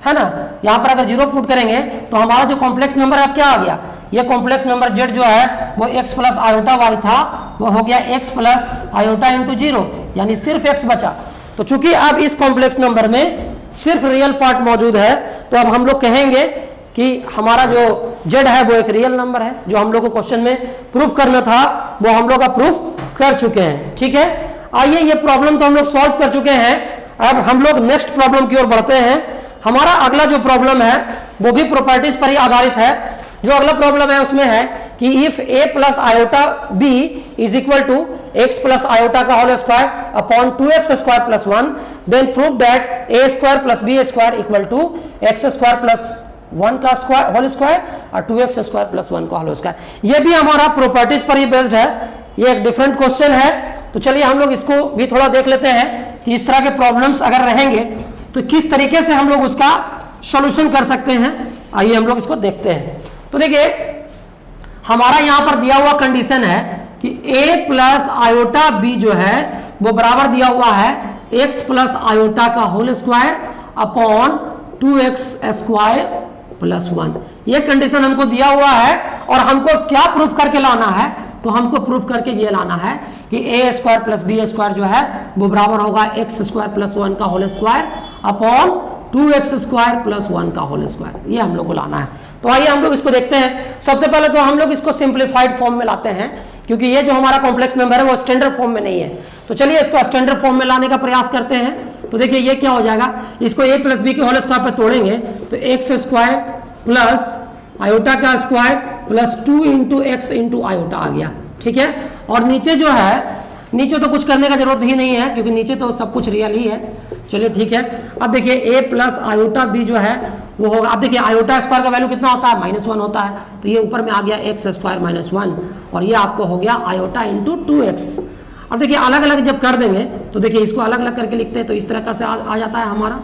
है ना। यहाँ पर अगर 0 पुट करेंगे तो हमारा जो कॉम्प्लेक्स नंबर है क्या आ गया, ये कॉम्प्लेक्स नंबर z जो है वो x प्लस आयोटा वाई था, वो हो गया x प्लस आयोटा इंटू 0, यानी सिर्फ x बचा। तो चूंकि अब इस कॉम्प्लेक्स नंबर में सिर्फ रियल पार्ट मौजूद है, तो अब हम लोग कहेंगे कि हमारा जो z है वो एक रियल नंबर है। जो हम लोग को क्वेश्चन में प्रूफ करना था वो हम लोग का प्रूफ कर चुके हैं। ठीक है, आइए ये प्रॉब्लम तो हम लोग सॉल्व कर चुके हैं। अब हम लोग नेक्स्ट प्रॉब्लम की ओर बढ़ते हैं। हमारा अगला जो प्रॉब्लम है वो भी प्रॉपर्टीज पर ही आधारित है। जो अगला प्रॉब्लम है उसमें है कि if a plus iota b is equal to x plus iota का whole square upon 2x square plus 1, then prove that a square plus b square equal to x square plus 1 का square whole square और 2x square plus 1 का whole square. ये भी हमारा properties पर ही based है, ये एक डिफरेंट क्वेश्चन है। तो चलिए हम लोग इसको भी थोड़ा देख लेते हैं कि इस तरह के प्रॉब्लम्स अगर रहेंगे तो किस तरीके से हम लोग उसका सॉल्यूशन कर सकते हैं। आइए हम लोग इसको देखते हैं। तो देखिए हमारा यहां पर दिया हुआ कंडीशन है कि a प्लस आयोटा b जो है वो बराबर दिया हुआ है x प्लस आयोटा का whole square upon 2x square plus 1। ये कंडीशन हमको दिया हुआ है और हमको क्या प्रूफ करके लाना है, तो हमको प्रूफ करके ये लाना है कि a square plus b square जो है वो बराबर होगा x स्क्वायर प्लस 1 का whole square upon 2x square plus 1 का होल स्क्वायर, ये हम लोग को लाना है। तो आइए हम लोग इसको देखते हैं। सबसे पहले तो हम लोग इसको सिंप्लीफाइड फॉर्म में लाते हैं, क्योंकि ये जो हमारा कॉम्प्लेक्स नंबर है वो स्टैंडर्ड फॉर्म में नहीं है। तो चलिए इसको स्टैंडर्ड फॉर्म में लाने का प्रयास करते हैं। तो देखिए ये क्या हो जाएगा, इसको a प्लस बी के होल स्क्वायर पर तोड़ेंगे तो x स्क्वायर प्लस आयोटा का square plus 2 into x into iota आ गया। ठीक है, और नीचे जो है, नीचे तो कुछ करने का जरूरत ही नहीं है क्योंकि नीचे तो सब कुछ रियल ही है। चलिए ठीक है, अब देखिए a प्लस आयोटा b जो है वो होगा, अब देखिए आयोटा स्क्वायर का वैल्यू कितना होता है, -1 होता है, तो ये ऊपर में आ गया x स्क्वायर माइनस 1 और ये आपको हो गया आयोटा इंटू 2x। अब देखिए अलग अलग जब कर देंगे तो देखिए इसको अलग अलग करके लिखते हैं तो इस तरह का से आ जाता है हमारा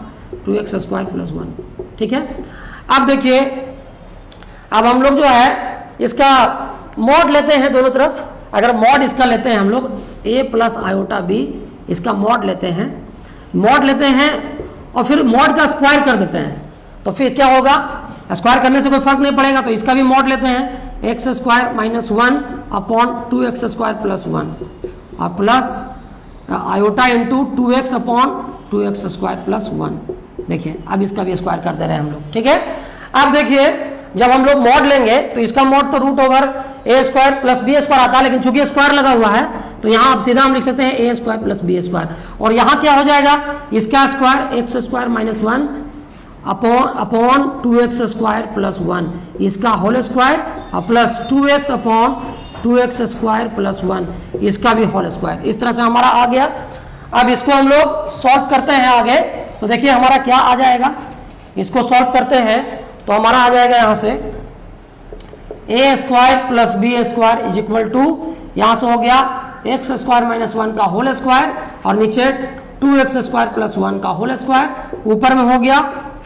2x स्क्वायर प्लस 1। ठीक है, अब देखिए अब हम लोग जो है इसका मॉड लेते हैं दोनों तरफ, अगर मॉड इसका लेते हैं हम लोग a प्लस आयोटा b, इसका मॉड लेते हैं, मॉड लेते हैं और फिर मॉड का स्क्वायर कर देते हैं, तो फिर क्या होगा, स्क्वायर करने से कोई फर्क नहीं पड़ेगा, तो इसका भी मॉड लेते हैं x square minus 1 upon 2x square plus 1 और plus iota into 2x upon 2x square plus 1। देखिए अब इसका भी स्क्वायर कर दे रहे हैं हम लोग, ठीक है। अब देखिए जब हम लोग मॉड लेंगे तो इसका मॉड तो रूट ओवर ए स्क्वायर प्लस बी स्क्वायर आता है, लेकिन चूंकि स्क्वायर लगा हुआ है तो यहाँ आप सीधा हम लिख सकते हैं a square plus B square, और यहाँ क्या हो जाएगा, इसका square x square minus 1 upon 2x square plus 1, इसका whole square plus 2x upon 2x square plus 1, इसका भी होल स्क्वायर। इस तरह से हमारा आ गया। अब इसको हम लोग सॉल्व करते हैं आगे, तो देखिए हमारा क्या आ जाएगा, इसको सॉल्व करते हैं तो हमारा आ जाएगा यहाँ से A square plus B square is equal to, यहाँ से हो गया एक्स स्क्वायर माइनस 1 का होल स्क्वायर और नीचे 2x स्क्वायर प्लस 1 का होल स्क्वायर, ऊपर में हो गया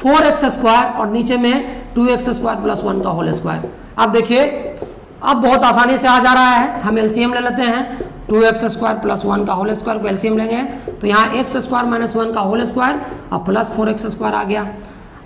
4x स्क्वायर और नीचे में 2x स्क्वायर प्लस 1 का होल स्क्वायर। अब देखिए अब बहुत आसानी से आ जा रहा है, हम एलसीएम ले लेते हैं, 2x स्क्वायर प्लस 1 का होल स्क्वायर को एलसीएम लेंगे तो यहाँ x स्क्वायर माइनस 1 का होल स्क्वायर और प्लस 4x स्क्वायर आ गया।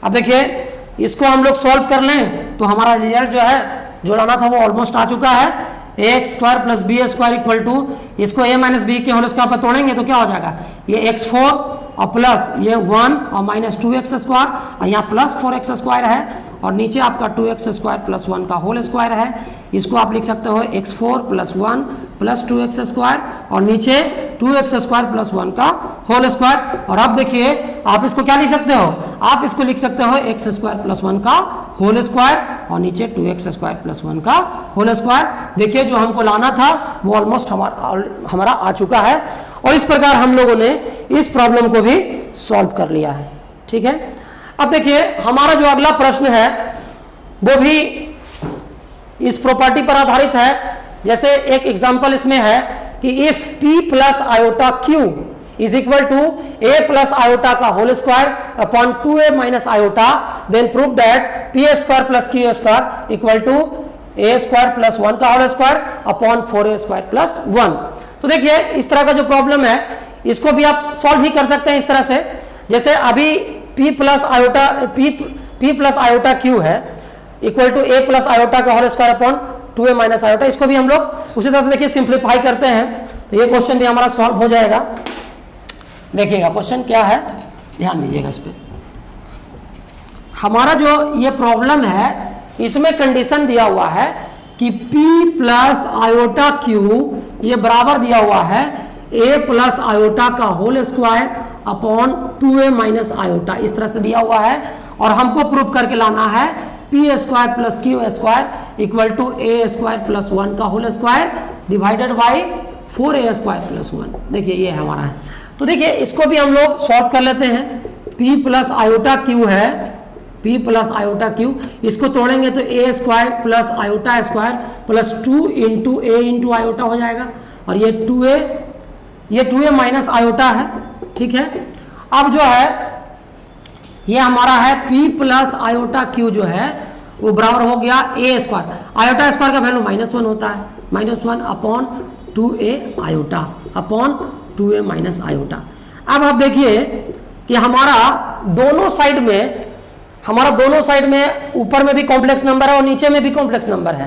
अब देखिए इसको हम लोग सॉल्व कर लें तो हमारा रिजल्ट जो है जो लाना था वो ऑलमोस्ट आ चुका है, x square plus B square equal to, इसको a माइनस बी के होल स्क्वायर पर तोड़ेंगे तो क्या हो जाएगा, ये x4 और प्लस ये 1 और माइनस 2x स्क्वायर और यहाँ प्लस 4x स्क्वायर है और नीचे आपका 2x स्क्वायर प्लस 1 का होल स्क्वायर है, इसको आप लिख सकते हो x4 plus 1 plus 2x square और नीचे 2x स्क्वायर प्लस 1 का होल स्क्वायर। और अब देखिए आप इसको क्या लिख सकते हो, आप इसको लिख सकते हो x स्क्वायर प्लस 1 का होल स्क्वायर और नीचे 2x स्क्वायर प्लस 1 का होल स्क्वायर। देखिए जो हमको लाना था वो ऑलमोस्ट हमारा आ चुका है और इस प्रकार हम लोगों ने इस प्रॉब्लम को भी सॉल्व कर लिया है, ठीक है। अब देखिए हमारा जो अगला प्रश्न है वो भी इस प्रॉपर्टी पर आधारित है। जैसे एक एग्जांपल इसमें है कि if p plus iota q is equal to a plus iota का whole square upon 2a minus iota, then prove that p square plus q square equal to a square plus 1 का whole square upon 4a square plus 1। तो देखिए इस तरह का जो problem है इसको भी आप सॉल्व भी कर सकते हैं इस तरह से, जैसे अभी p प्लस आयोटा q है equal to a plus iota का whole square upon 2a minus iota, इसको भी हम लोग उसी तरह से देखिए सिंप्लीफाई करते हैं तो ये क्वेश्चन भी हमारा सॉल्व हो जाएगा। देखिएगा क्वेश्चन क्या है, ध्यान दीजिएगा इस पे। हमारा जो ये प्रॉब्लम है इसमें कंडीशन दिया हुआ है कि p प्लस आयोटा q ये बराबर दिया हुआ है a प्लस आयोटा का whole square upon 2a minus iota, इस तरह से दिया हुआ है और हमको प्रूफ करके लाना है p square plus q square equal to a square plus 1 का whole square divided by 4a square plus 1। देखिए ये हमारा है, तो देखिए इसको भी हम लोग सॉल्व कर लेते हैं। p प्लस आयोटा q है, p प्लस आयोटा q, इसको तोड़ेंगे तो a square plus iota square plus 2 into a into iota हो जाएगा और ये 2a माइनस आयोटा है, ठीक है। अब जो है ये हमारा है p प्लस आयोटा q जो है वो बराबर हो गया a स्क्वायर, आयोटा स्क्वायर का वैल्यू -1 होता है, -1 upon 2a iota upon 2a minus iota. अब आप देखिए कि हमारा दोनों साइड में ऊपर में भी कॉम्प्लेक्स नंबर है और नीचे में भी कॉम्प्लेक्स नंबर है,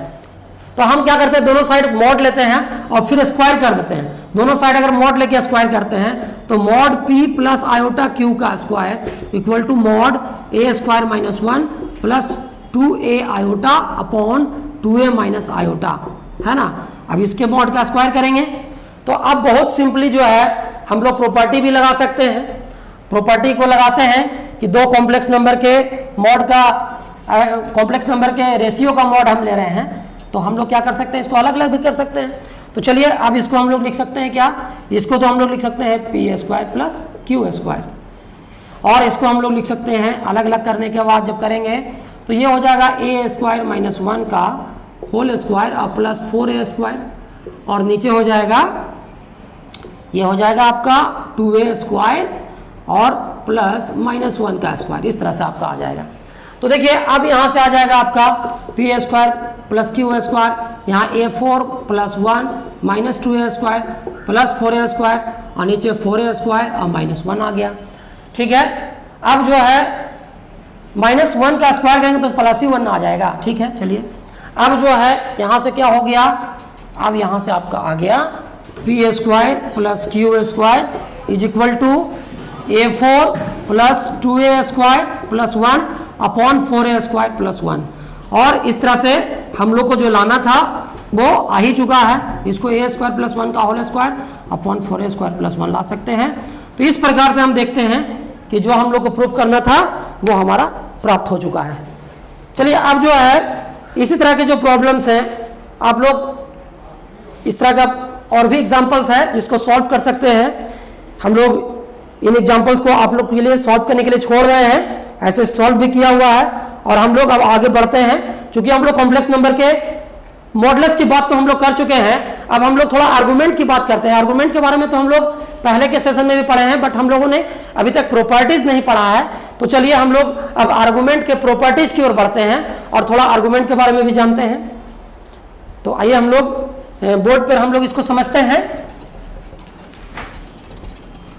तो हम क्या करते हैं दोनों साइड मॉड लेते हैं और फिर स्क्वायर कर देते हैं। दोनों साइड अगर मॉड लेके स्क्वायर करते हैं तो mod p plus iota q का square equal to mod a square minus 1 plus 2a iota upon 2a minus iota, है ना। अब इसके मॉड का स्क्वायर करेंगे तो अब बहुत सिंपली जो है हम लोग प्रॉपर्टी भी लगा सकते हैं। प्रॉपर्टी को लगाते हैं कि दो कॉम्प्लेक्स नंबर के मॉड का कॉम्प्लेक्स नंबर के रेशियो का मॉड हम ले रहे हैं तो हम लोग क्या कर सकते हैं, इसको अलग अलग भी कर सकते हैं। तो चलिए अब इसको हम लोग लिख सकते हैं क्या, इसको तो हम लोग लिख सकते हैं p square plus q square और इसको हम लोग लिख सकते हैं अलग अलग करने के बाद जब करेंगे तो ये हो जाएगा a स्क्वायर माइनस 1 का होल स्क्वायर और प्लस 4a स्क्वायर और नीचे हो जाएगा ये हो जाएगा आपका 2a स्क्वायर और प्लस -1 का स्क्वायर, इस तरह से आपका आ जाएगा। तो देखिए अब यहाँ से आ जाएगा आपका P A square plus Q A square, यहाँ A four plus one minus two A square plus four A square और नीचे फोर ए स्क्वायर और माइनस वन आ गया। ठीक है, अब जो है माइनस वन का स्क्वायर करेंगे तो प्लस ही वन आ जाएगा। ठीक है, चलिए अब जो है यहाँ से क्या हो गया, अब यहाँ से आपका आ गया p A square plus Q A square is equal to a four plus two A square plus one upon four A square plus one. और इस तरह से हम लोग को जो लाना था वो आ ही चुका है, इसको ए स्क्वायर प्लस वन का होल स्क्वायर अपॉन फोर ए स्क्वायर प्लस वन ला सकते हैं। तो इस प्रकार से हम देखते हैं कि जो हम लोग को प्रूफ करना था वो हमारा प्राप्त हो चुका है। चलिए अब जो है इसी तरह के जो प्रॉब्लम्स हैं आप लोग इस तरह का और भी एग्जांपल्स है जिसको सॉल्व कर सकते हैं। हम लोग इन एग्जांपल्स को आप लोग के लिए सॉल्व करने के लिए छोड़ रहे हैं, ऐसे सॉल्व भी किया हुआ है और हम लोग अब आगे बढ़ते हैं। क्योंकि हम लोग कॉम्प्लेक्स नंबर के मॉडल्स की बात तो हम लोग कर चुके हैं, अब हम लोग थोड़ा आर्गुमेंट की बात करते हैं। आर्गुमेंट के बारे में तो हम लोग पहले के सेशन में भी पढ़े हैं, बट हम लोगों ने अभी तक प्रॉपर्टीज नहीं पढ़ा है। तो चलिए हम लोग अब आर्गुमेंट के प्रॉपर्टीज की ओर बढ़ते हैं और थोड़ा आर्गुमेंट के बारे में भी जानते हैं। तो आइए हम लोग बोर्ड पर हम लोग इसको समझते हैं।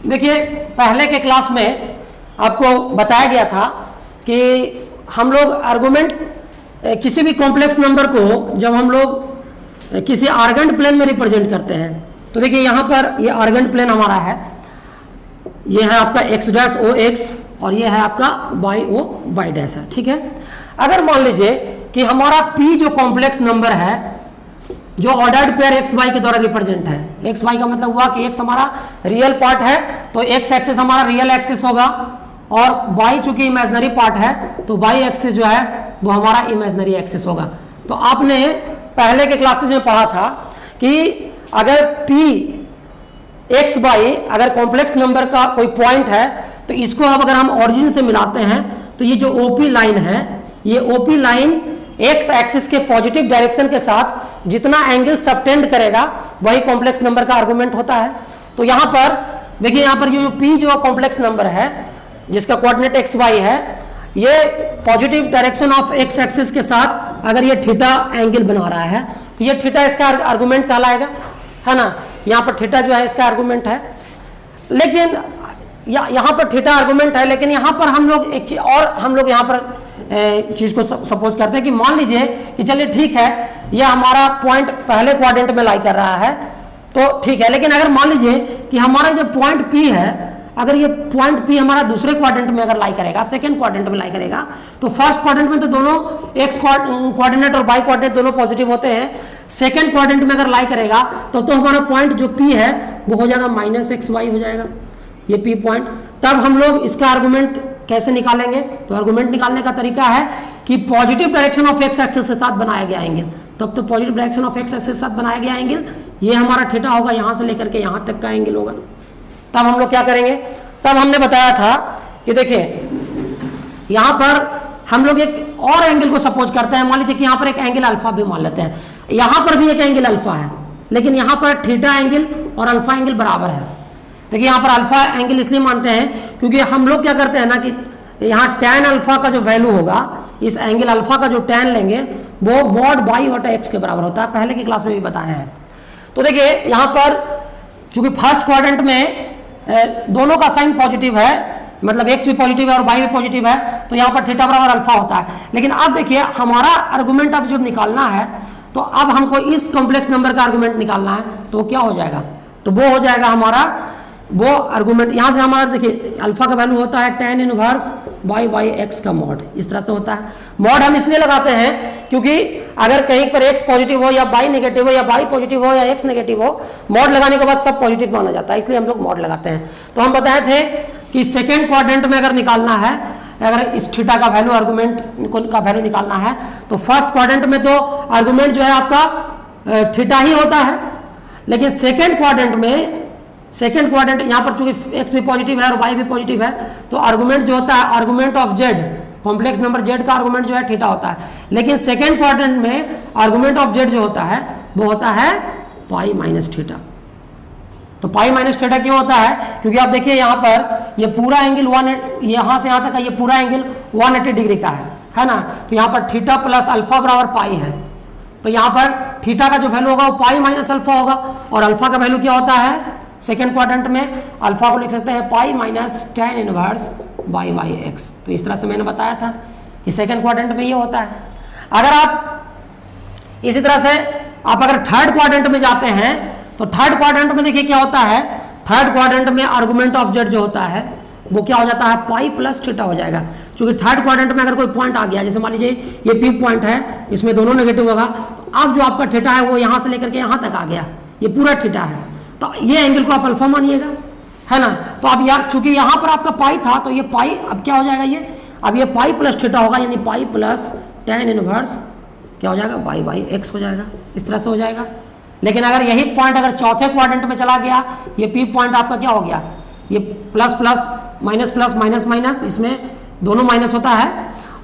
देखिए पहले के क्लास में आपको बताया गया था कि हम लोग आर्गुमेंट किसी भी कॉम्प्लेक्स नंबर को जब हम लोग किसी आर्गेंट प्लेन में रिप्रेजेंट करते हैं, तो देखिए यहाँ पर ये आर्गेंट प्लेन हमारा है, ये है आपका एक्स डैश ओ एक्स और ये है आपका वाई ओ वाई डैश है। ठीक है, अगर मान लीजिए कि हमारा पी जो कॉम्प्लेक्स नंबर है जो ऑर्डर्ड पेयर एक्स वाई के द्वारा रिप्रेजेंट है, एक्स वाई का मतलब हुआ कि एक्स हमारा रियल पार्ट है तो एक्स एक्सिस हमारा रियल एक्सिस होगा और y चूंकि इमेजिनरी पार्ट है तो y एक्सिस जो है वो हमारा इमेजिनरी एक्सिस होगा। तो आपने पहले के क्लासेस में पढ़ा था कि अगर p एक्स वाई अगर कॉम्प्लेक्स नंबर का कोई पॉइंट है तो इसको अब अगर हम ओरिजिन से मिलाते हैं तो ये जो OP लाइन है, ये OP लाइन एक्स एक्सिस के पॉजिटिव डायरेक्शन के साथ जितना एंगल सबटेंड करेगा वही कॉम्प्लेक्स नंबर का आर्गुमेंट होता है। तो यहाँ पर देखिए, यहाँ पर ये जो p जो कॉम्प्लेक्स नंबर है जिसका कोऑर्डिनेट एक्स वाई है, ये positive direction of x axis के साथ अगर ये थीटा एंगल बना रहा है तो ये थीटा इसका आर्गुमेंट कहलाएगा, है ना। यहाँ पर थीटा जो है इसका आर्गुमेंट है, लेकिन यहाँ पर थीटा आर्गुमेंट है, लेकिन यहाँ पर हम लोग एक चीज और हम लोग यहाँ पर चीज को सपोज करते हैं कि मान लीजिए कि चलिए ठीक है यह हमारा पॉइंट पहले क्वाड्रेंट में लाई कर रहा है तो ठीक है, लेकिन अगर मान लीजिए कि हमारा जो पॉइंट P है, अगर ये पॉइंट P हमारा दूसरे क्वाड्रेंट में अगर लाई करेगा, सेकंड क्वाड्रेंट में लाई करेगा, तो फर्स्ट क्वाड्रेंट में तो दोनों एक्स कोऑर्डिनेट और वाई कोऑर्डिनेट दोनों पॉजिटिव होते हैं। सेकंड क्वाड्रेंट में अगर लाई करेगा तो हमारा पॉइंट जो P है वो हो जाएगा माइनस एक्स वाई हो जाएगा, ये P पॉइंट। तब हम लोग इसका आर्गुमेंट कैसे निकालेंगे, तो आर्गुमेंट निकालने का तरीका है कि positive direction of x axis के साथ बनाया गया एंगल, तब तो positive direction of x axis के साथ बनाया गया एंगल ये हमारा थीटा होगा, यहाँ से लेकर के यहाँ तक का एंगल होगा। तब हम लोग क्या करेंगे, तब हमने बताया था कि देखिए यहाँ पर हम लोग एक और एंगल को सपोज करते हैं। मान लीजिए कि यहाँ पर एक एंगल अल्फा भी मान लेते हैं, यहाँ पर भी एक एंगल अल्फा है, लेकिन यहाँ पर थीटा एंगल और अल्फा एंगल बराबर है। देखिए यहाँ पर अल्फा एंगल इसलिए मानते हैं क्योंकि हम लोग क्या करते हैं ना कि यहाँ tan अल्फा का जो वैल्यू होगा, इस एंगल अल्फा का जो tan लेंगे वो मॉड बाई बटा एक्स के बराबर होता है, पहले की क्लास में भी बताया है। तो देखिए यहाँ पर चूंकि फर्स्ट क्वाड्रेंट में दोनों का साइन पॉजिटिव है, मतलब एक्स भी पॉजिटिव है और वाई भी पॉजिटिव है, तो यहाँ पर थीटा बराबर अल्फा होता है। लेकिन अब देखिए हमारा आर्गुमेंट अब जब निकालना है तो अब हमको इस कॉम्प्लेक्स नंबर का आर्गुमेंट निकालना है, तो क्या हो जाएगा, तो वो हो जाएगा हमारा वो आर्गुमेंट। यहाँ से हमारा देखिए अल्फा का वैल्यू होता है tan inverse y by x का मॉड, इस तरह से होता है। मॉड हम इसलिए लगाते हैं क्योंकि अगर कहीं पर एक्स पॉजिटिव हो या वाई नेगेटिव हो या वाई पॉजिटिव हो या एक्स नेगेटिव हो, मॉड लगाने के बाद सब पॉजिटिव माना जाता है, इसलिए हम लोग मॉड लगाते हैं। तो हम बताए थे कि सेकेंड क्वाड्रेंट में अगर निकालना है, अगर इस थीटा का वैल्यू आर्गुमेंट का वैल्यू निकालना है तो फर्स्ट क्वाड्रेंट में तो आर्गुमेंट जो है आपका थीटा ही होता है, लेकिन सेकेंड क्वाड्रेंट में यहाँ पर चूंकि एक्स भी पॉजिटिव है और वाई भी पॉजिटिव है, तो आर्गुमेंट जो होता है argument of Z, complex number Z का आर्गुमेंट जो है थीटा होता है। लेकिन सेकेंड क्वाड्रेंट में आर्गुमेंट ऑफ जेड जो होता है वो होता है पाई माइनस थीटा। तो पाई माइनस थीटा क्यों होता है, क्योंकि आप देखिए यहाँ पर ये पूरा एंगल यहाँ से यहाँ तक का ये पूरा एंगल 180 डिग्री का है ना। तो यहाँ पर थीटा प्लस अल्फा बराबर पाई है, तो यहाँ पर थीटा का जो वैल्यू होगा वो पाई माइनस अल्फा होगा, और अल्फा का वैल्यू क्या होता है सेकेंड क्वाड्रेंट में, अल्फा को लिख सकते हैं pi minus tan inverse y by x. तो इस तरह से मैंने बताया था कि सेकेंड क्वाड्रेंट में ये होता है। अगर आप इसी तरह से आप अगर थर्ड क्वाड्रेंट में जाते हैं तो थर्ड क्वाड्रेंट में देखिए क्या होता है, थर्ड क्वाड्रेंट में आर्गुमेंट ऑफ जेड जो होता है वो क्या हो जाता है पाई प्लस थीटा हो जाएगा, क्योंकि थर्ड क्वाड्रेंट में अगर कोई पॉइंट आ गया, जैसे मान लीजिए ये पी पॉइंट है, इसमें दोनों नेगेटिव होगा, तो अब जो आपका थीटा है वो यहाँ से लेकर के यहाँ तक आ गया, ये पूरा थीटा है, तो ये एंगल को आप अल्फा मानिएगा, है ना। तो अब यार चूंकि यहाँ पर आपका पाई था तो ये पाई अब क्या हो जाएगा, ये अब ये पाई प्लस थीटा होगा, यानी पाई प्लस tan इनवर्स क्या हो जाएगा वाई बाई एक्स हो जाएगा, इस तरह से हो जाएगा। लेकिन अगर यही पॉइंट अगर चौथे क्वाड्रेंट में चला गया, ये पी पॉइंट आपका क्या हो गया, ये प्लस प्लस माइनस माइनस, इसमें दोनों माइनस होता है,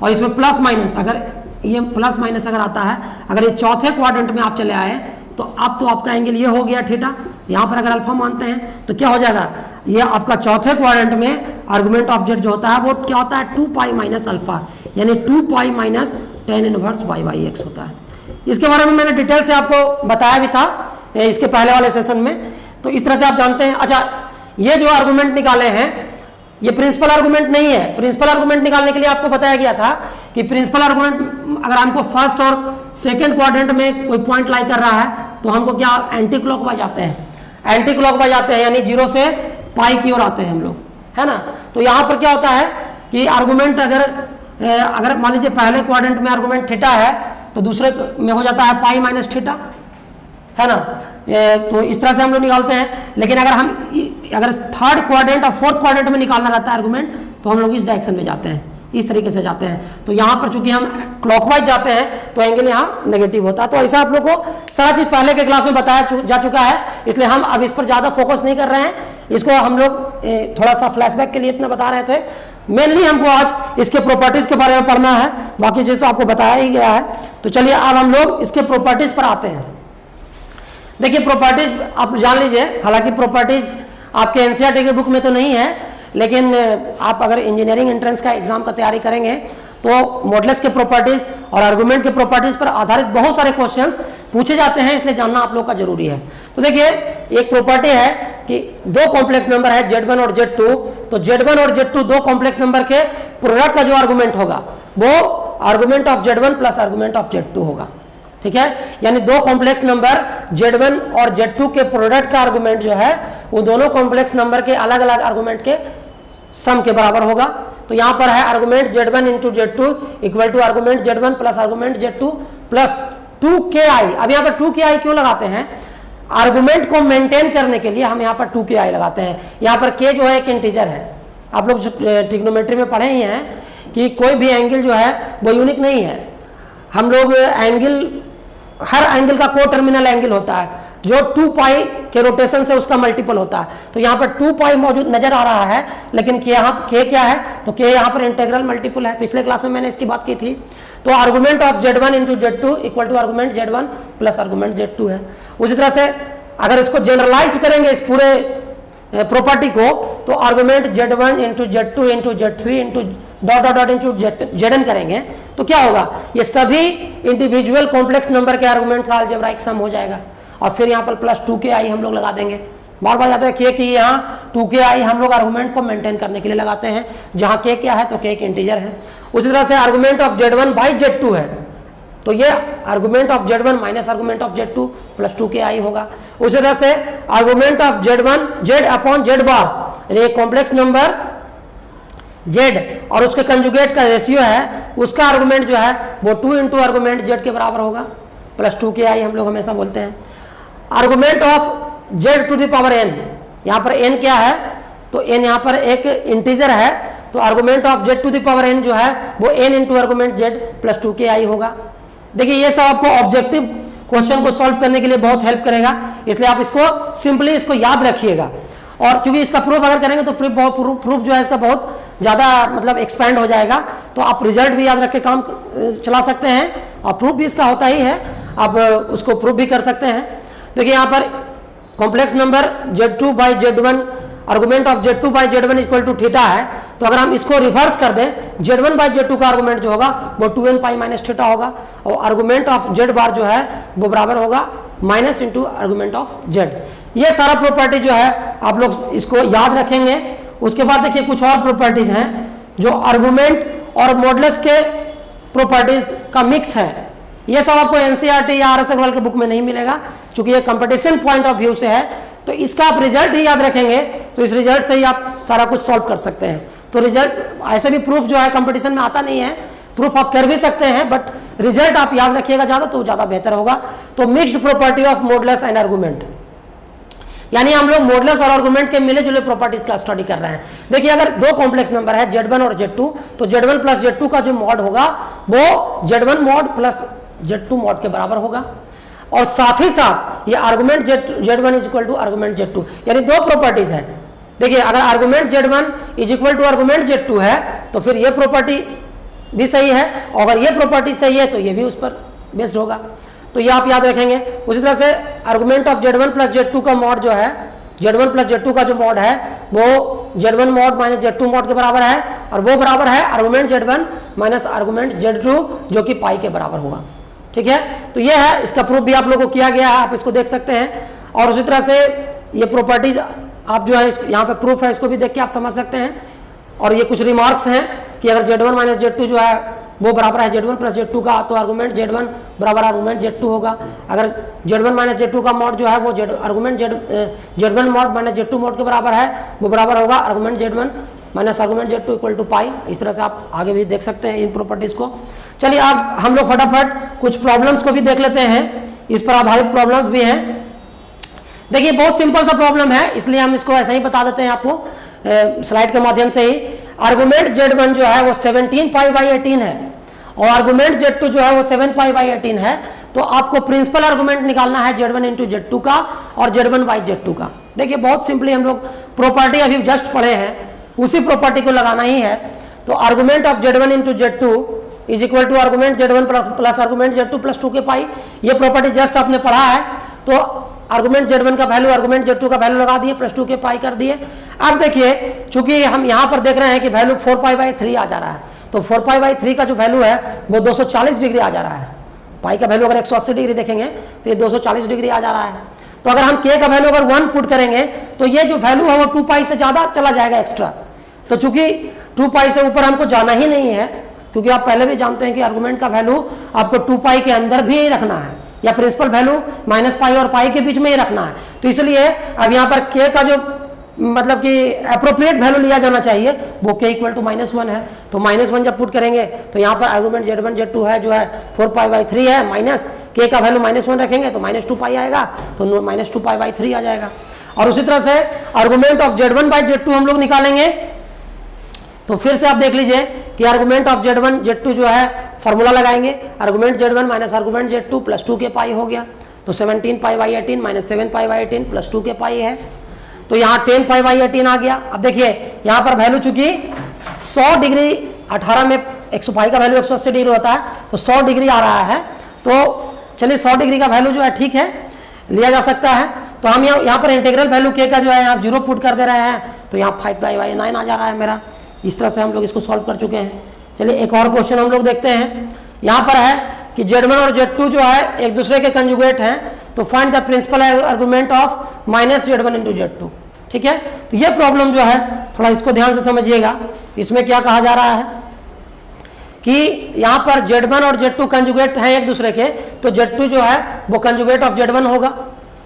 और इसमें प्लस माइनस, अगर ये प्लस माइनस अगर आता है, अगर ये चौथे क्वाड्रेंट में आप चले आए तो अब तो आपका एंगल ये हो गया थीटा, यहाँ पर अगर अल्फा मानते हैं तो क्या हो जाएगा, ये आपका चौथे क्वाड्रेंट में आर्गुमेंट ऑफ जेड जो होता है वो क्या होता है 2 पाई माइनस अल्फा, यानी 2 pi minus tan inverse y by x होता है। इसके बारे में मैंने डिटेल से आपको बताया भी था इसके पहले वाले सेशन में, तो इस तरह से आप जानते हैं। अच्छा, ये जो आर्गुमेंट निकाले हैं ये प्रिंसिपल आर्गुमेंट नहीं है। प्रिंसिपल आर्गुमेंट निकालने के लिए आपको बताया गया था कि प्रिंसिपल आर्गुमेंट अगर हमको फर्स्ट और सेकंड क्वाड्रेंट में कोई पॉइंट लाई कर रहा है तो हमको क्या एंटी क्लॉकवाइज आते हैं, एंटी क्लॉकवाइज आते हैं, यानी 0 से पाई की ओर आते हैं हम लोग, है ना। तो यहाँ पर क्या होता है कि आर्गुमेंट अगर मान लीजिए पहले क्वाड्रेंट में आर्गुमेंट थीटा है तो दूसरे में हो जाता है पाई माइनस थीटा, है ना। तो इस तरह से हम लोग निकालते हैं। लेकिन अगर थर्ड क्वाड्रेंट और फोर्थ क्वाड्रेंट में निकालना रहता है आर्गुमेंट तो हम लोग इस डायरेक्शन में जाते हैं, इस तरीके से जाते हैं। तो यहाँ पर चूंकि हम क्लॉकवाइज जाते हैं तो एंगल यहाँ नेगेटिव होता है। तो ऐसा आप लोग को सारा चीज पहले के क्लास में बताया जा चुका है, इसलिए हम अब इस पर ज्यादा फोकस नहीं कर रहे हैं। इसको हम लोग थोड़ा सा फ्लैशबैक के लिए इतना बता रहे थे। मेनली हमको आज इसके प्रॉपर्टीज के बारे में पढ़ना है, बाकी चीज तो आपको बताया ही गया है। तो चलिए अब हम लोग इसके प्रॉपर्टीज पर आते हैं। देखिए प्रॉपर्टीज आप जान लीजिए, हालांकि प्रॉपर्टीज आपके एनसीईआरटी के बुक में तो नहीं है, लेकिन आप अगर इंजीनियरिंग एंट्रेंस का एग्जाम का तैयारी करेंगे तो मॉडल्स के प्रॉपर्टीज और आर्गुमेंट के प्रॉपर्टीज पर आधारित बहुत सारे क्वेश्चंस पूछे जाते हैं, इसलिए जानना आप लोग का जरूरी है। तो देखिए एक प्रॉपर्टी है कि दो कॉम्प्लेक्स नंबर है Z1 और Z2, तो Z1 और Z2 दो कॉम्प्लेक्स नंबर के प्रोडक्ट का जो आर्गुमेंट होगा वो argument of Z1 plus argument of Z2 होगा, ठीक है। यानी दो कॉम्प्लेक्स नंबर Z1 और Z2 के प्रोडक्ट का आर्गुमेंट जो है वो दोनों कॉम्प्लेक्स नंबर के अलग अलग आर्गुमेंट के सम के बराबर होगा। तो यहां पर है argument Z1 into Z2 equal to argument Z1 plus argument Z2 plus 2KI। अब यहाँ पर 2KI क्यों लगाते हैं, आर्गुमेंट को मेंटेन करने के लिए हम यहाँ पर 2KI लगाते हैं। यहाँ पर K जो है एक इंटीजर है, आप लोग ट्रिग्नोमेट्री में पढ़े ही हैं कि कोई भी एंगल जो है वो यूनिक नहीं है। हम लोग हर एंगल का को टर्मिनल एंगल होता है जो 2 पाई के रोटेशन से उसका मल्टीपल होता है। तो यहाँ पर 2 पाई मौजूद नजर आ रहा है, लेकिन K क्या है, तो K यहाँ पर इंटीग्रल मल्टीपल है। पिछले क्लास में मैंने इसकी बात की थी। तो argument of Z1 into Z2 equal to argument Z1 plus argument Z2 है। उसी तरह से अगर इसको जनरलाइज करेंगे इस पूरे प्रॉपर्टी को, तो argument Z1 into Z2 into Z3 into dot dot dot into Zn करेंगे तो क्या होगा, ये सभी इंडिविजुअल कॉम्प्लेक्स नंबर के आर्गुमेंट का अलजेब्राइक सम हो जाएगा। और फिर यहाँ पर प्लस 2KI हम लोग लगा देंगे। बार बार याद रखिए कि यहाँ 2KI हम लोग आर्गुमेंट को मेंटेन करने के लिए लगाते हैं, जहाँ K क्या है तो K एक इंटीजर है। उसी तरह से argument of Z1 by Z2 है, तो ये argument of Z1 minus argument of Z2 plus 2KI होगा। उसी तरह से argument of Z1 Z upon Z बार, यानी कॉम्प्लेक्स नंबर Z और उसके कंजुगेट का रेशियो है, उसका आर्गुमेंट जो है वो 2 इंटू आर्गुमेंट Z के बराबर होगा प्लस 2KI हम लोग हमेशा बोलते हैं। Argument of Z to the power n, यहाँ पर n क्या है, तो n यहाँ पर एक इंटीजर है, तो argument of Z to the power n जो है वो n into argument Z plus 2KI होगा। देखिए ये सब आपको ऑब्जेक्टिव क्वेश्चन को सॉल्व करने के लिए बहुत हेल्प करेगा, इसलिए आप इसको सिंपली इसको याद रखिएगा। और क्योंकि इसका प्रूफ अगर करेंगे तो प्रूफ जो है इसका बहुत ज़्यादा मतलब एक्सपैंड हो जाएगा, तो आप रिजल्ट भी याद रख के काम चला सकते हैं और प्रूफ भी इसका होता ही है, आप उसको प्रूफ भी कर सकते हैं। देखिए यहाँ पर complex number Z2 by Z1 argument of Z2 by Z1 equal to theta है, तो अगर हम इसको रिवर्स कर दें, Z1 बाई Z2 का आर्गुमेंट जो होगा वो 2n पाई माइनस थीटा होगा, और आर्गुमेंट ऑफ Z बार जो है वो बराबर होगा minus into argument of Z। ये सारा प्रॉपर्टी जो है आप लोग इसको याद रखेंगे। उसके बाद देखिए कुछ और प्रॉपर्टीज हैं जो आर्गुमेंट और मॉडुलस के प्रॉपर्टीज का मिक्स है। ये सब आपको एनसीईआरटी या आरएस अग्रवाल के बुक में नहीं मिलेगा, क्योंकि ये कंपटीशन पॉइंट ऑफ व्यू से है, तो इसका आप रिजल्ट ही याद रखेंगे तो इस रिजल्ट से ही आप सारा कुछ सॉल्व कर सकते हैं। तो रिजल्ट ऐसे भी प्रूफ जो है कंपटीशन में आता नहीं है, प्रूफ आप कर भी सकते हैं, बट रिजल्ट आप याद रखिएगा ज्यादा तो ज्यादा बेहतर होगा। तो mixed property of modulus and argument, यानी हम लोग मॉडुलस और आर्गुमेंट के मिले जुले प्रॉपर्टीज का स्टडी कर रहे हैं। देखिए अगर दो कॉम्प्लेक्स नंबर है Z1 और Z2, तो Z1 प्लस Z2 का जो मॉड होगा वो Z1 mod plus Z2 mod के बराबर होगा, और साथ ही साथ ये argument Z1 is equal to argument Z2, यानी दो प्रॉपर्टीज है। देखिए अगर argument Z1 is equal to argument Z2 है तो फिर ये प्रॉपर्टी भी सही है, और अगर ये प्रॉपर्टी सही है तो ये भी उस पर बेस्ड होगा, तो ये आप याद रखेंगे। उसी तरह से argument of Z1 plus Z2 का मॉड जो है, Z1 प्लस Z2 का जो मॉड है वो Z1 mod minus Z2 mod के बराबर है, और वो बराबर है argument Z1 minus argument Z2 जो कि पाई के बराबर होगा। ठीक है, तो ये है, इसका प्रूफ भी आप लोगों को किया गया है, आप इसको देख सकते हैं। और उसी तरह से ये प्रॉपर्टीज आप जो है यहाँ पे प्रूफ है, इसको भी देख के आप समझ सकते हैं। और ये कुछ रिमार्क्स हैं कि अगर Z1 माइनस Z2 जो है वो बराबर है Z1 प्लस Z2 का, तो आर्गुमेंट Z1 बराबर आर्गुमेंट Z2 होगा। अगर Z1 माइनस Z2 का मॉड जो है वो argument Z1 mod minus Z2 mod के बराबर है, वो बराबर होगा argument Z1 minus argument Z2 equal to pi. इस तरह से आप आगे भी देख सकते हैं इन प्रॉपर्टीज को। चलिए अब हम लोग फटाफट कुछ प्रॉब्लम्स को भी देख लेते हैं, इस पर आधारित प्रॉब्लम्स भी हैं। देखिए बहुत सिंपल सा प्रॉब्लम है, इसलिए हम इसको ऐसा ही बता देते हैं आपको स्लाइड के माध्यम से ही। आर्गुमेंट Z1 जो है वो 17 पाई बाई 18 है, और आर्गुमेंट Z2 जो है वो 7 पाई बाई 18 है। तो आपको प्रिंसिपल आर्गुमेंट निकालना है Z1 इंटू Z2 का और Z1 बाई Z2 का। देखिए बहुत सिंपली हम लोग प्रॉपर्टी अभी जस्ट पढ़े हैं, उसी प्रॉपर्टी को लगाना ही है। तो argument of Z1 into Z2 is equal to argument Z1 plus argument Z2 plus 2 के पाई। ये प्रॉपर्टी जस्ट आपने पढ़ा है, तो आर्गुमेंट Z1 का वैल्यू आर्गुमेंट Z2 का वैल्यू लगा दिए, प्लस 2 के पाई कर दिए। अब देखिए चूंकि हम यहाँ पर देख रहे हैं कि वैल्यू 4 पाई बाई 3 आ जा रहा है, तो 4 पाई बाई 3 का जो वैल्यू है वो 240 डिग्री आ जा रहा है। पाई का वैल्यू अगर 180 डिग्री देखेंगे तो ये 240 डिग्री आ जा रहा है। तो अगर हम k का वैल्यू अगर 1 पुट करेंगे तो ये जो वैल्यू है वो 2 पाई से ज्यादा चला जाएगा एक्स्ट्रा। तो चूंकि 2 पाई से ऊपर हमको जाना ही नहीं है, क्योंकि आप पहले भी जानते हैं कि आर्गुमेंट का वैल्यू आपको 2 पाई के अंदर भी रखना है, या प्रिंसिपल वैल्यू माइनस पाई और पाई के बीच में ही रखना है। तो इसलिए अब यहाँ पर k का जो मतलब कि अप्रोप्रिएट वैल्यू लिया जाना चाहिए वो k इक्वल टू -1 है। तो -1 जब पुट करेंगे तो यहाँ पर आर्गुमेंट Z1 Z2 है जो है 4 पाई बाई 3 है, माइनस k का वैल्यू -1 रखेंगे तो -2 पाई आएगा, तो -2 पाई बाई 3 आ जाएगा। और उसी तरह से argument of Z1 by Z2 हम लोग निकालेंगे। तो फिर से आप देख लीजिए कि आर्गुमेंट ऑफ Z1 Z2 जो है फॉर्मूला लगाएंगे, argument Z1 minus argument Z2 plus 2 के पाई हो गया, तो 17 pi by 18 minus 7 pi by 18 plus 2 के पाई है, तो यहाँ 10 पाई बाई 18 आ गया। अब देखिए यहाँ पर वैल्यू चूंकि 100 डिग्री 18 में 100 पाई का वैल्यू 180 डिग्री होता है, तो 100 डिग्री आ रहा है। तो चलिए 100 डिग्री का वैल्यू जो है ठीक है, लिया जा सकता है। तो हम यहाँ पर इंटीग्रल वैल्यू k का जो है यहाँ 0 पुट कर दे रहे हैं, तो यहाँ 5 पाई बाई 9 आ जा रहा है मेरा। इस तरह से हम लोग इसको सॉल्व कर चुके हैं। चलिए एक और क्वेश्चन हम लोग देखते हैं। यहाँ पर है कि Z1 और Z2 जो है एक दूसरे के कंजुगेट हैं, तो find the principal argument of minus Z1 into Z2। ठीक है, तो ये प्रॉब्लम जो है थोड़ा इसको ध्यान से समझिएगा। इसमें क्या कहा जा रहा है कि यहाँ पर Z1 और Z2 कंजुगेट हैं एक दूसरे के, तो Z2 जो है वो कंजुगेट ऑफ Z1 होगा।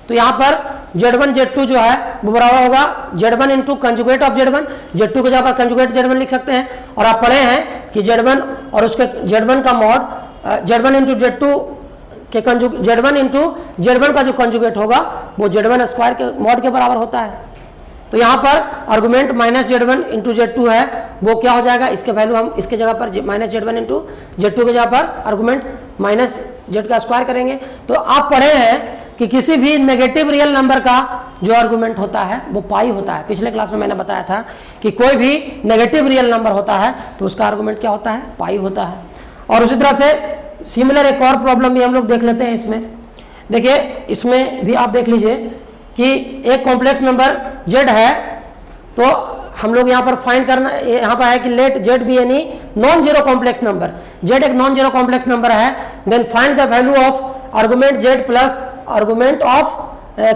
तो यहाँ पर Z1 Z2 जो है वो बराबर होगा Z1 into conjugate of Z1। Z2 के जगह पर कंजुगेट Z1 लिख सकते हैं। और आप पढ़े हैं कि Z1 और उसके Z1 का मॉड Z1 इंटू Z2 के Z1 इंटू Z1 का जो कंजुगेट होगा वो Z1 स्क्वायर के मॉड के बराबर होता है। तो यहाँ पर argument minus Z1 into Z2 है, वो क्या हो जाएगा, इसके वैल्यू हम इसके जगह पर माइनस Z1 इंटू Z2 के जगह पर आर्गुमेंट माइनस Z का स्क्वायर करेंगे। तो आप पढ़े हैं कि किसी भी नेगेटिव रियल नंबर का जो आर्गुमेंट होता है वो पाई होता है। पिछले क्लास में मैंने बताया था कि कोई भी नेगेटिव रियल नंबर होता है तो उसका आर्गुमेंट क्या होता है, पाई होता है। और उसी तरह से सिमिलर एक और प्रॉब्लम भी हम लोग देख लेते हैं। इसमें देखिए, इसमें भी आप देख लीजिए कि एक कॉम्प्लेक्स नंबर Z है तो हम लोग यहाँ पर फाइंड करना, यहाँ पर है कि let z be any non zero complex number, z एक नॉन जीरो कॉम्प्लेक्स नंबर है, then find the value of argument z plus argument of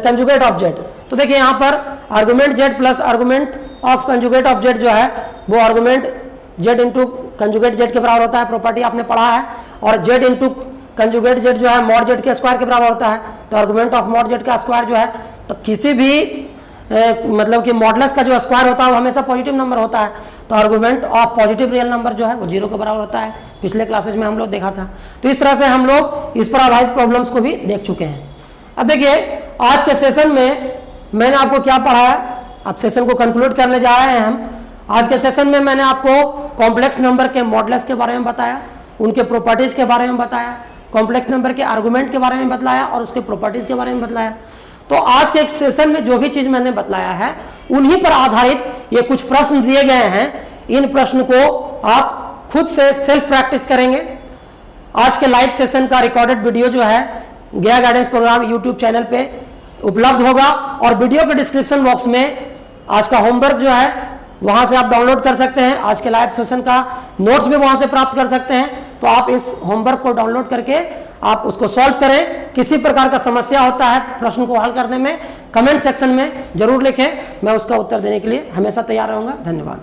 conjugate of z. तो देखिए यहाँ पर argument z plus argument of conjugate of z जो है वो argument z into conjugate z के बराबर होता है, प्रॉपर्टी आपने पढ़ा है, और जेड इंटू कंजुगेट जेड जो है मॉड जेड के स्क्वायर के बराबर होता है। तो आर्गुमेंट ऑफ मॉड जेड का स्क्वायर जो है, तो किसी भी मतलब कि मॉडुलस का जो स्क्वायर होता है वो हमेशा पॉजिटिव नंबर होता है, तो argument of positive real number जो है वो जीरो के बराबर होता है। पिछले क्लासेज में हम लोग देखा था। तो इस तरह से हम लोग इस पर आधारित प्रॉब्लम्स को भी देख चुके हैं। अब देखिए आज के सेशन में मैंने आपको क्या पढ़ाया, अब सेशन को कंक्लूड करने जा रहे हैं हम। आज के सेशन में मैंने आपको कॉम्प्लेक्स नंबर के मॉडुलस के बारे में बताया, उनके प्रॉपर्टीज के बारे में बताया, कॉम्प्लेक्स नंबर के आर्गुमेंट के बारे में बतलाया और उसके प्रॉपर्टीज के बारे में बतलाया। तो आज के एक सेशन में जो भी चीज मैंने बतलाया है उन्हीं पर आधारित ये कुछ प्रश्न दिए गए हैं। इन प्रश्न को आप खुद से सेल्फ प्रैक्टिस करेंगे। आज के लाइव सेशन का रिकॉर्डेड वीडियो जो है गया गाइडेंस प्रोग्राम यूट्यूब चैनल पे उपलब्ध होगा, और वीडियो के डिस्क्रिप्शन बॉक्स में आज का होमवर्क जो है वहां से आप डाउनलोड कर सकते हैं। आज के लाइव सेशन का नोट्स भी वहां से प्राप्त कर सकते हैं। तो आप इस होमवर्क को डाउनलोड करके आप उसको सॉल्व करें। किसी प्रकार का समस्या होता है प्रश्न को हल करने में, कमेंट सेक्शन में जरूर लिखें, मैं उसका उत्तर देने के लिए हमेशा तैयार रहूंगा। धन्यवाद।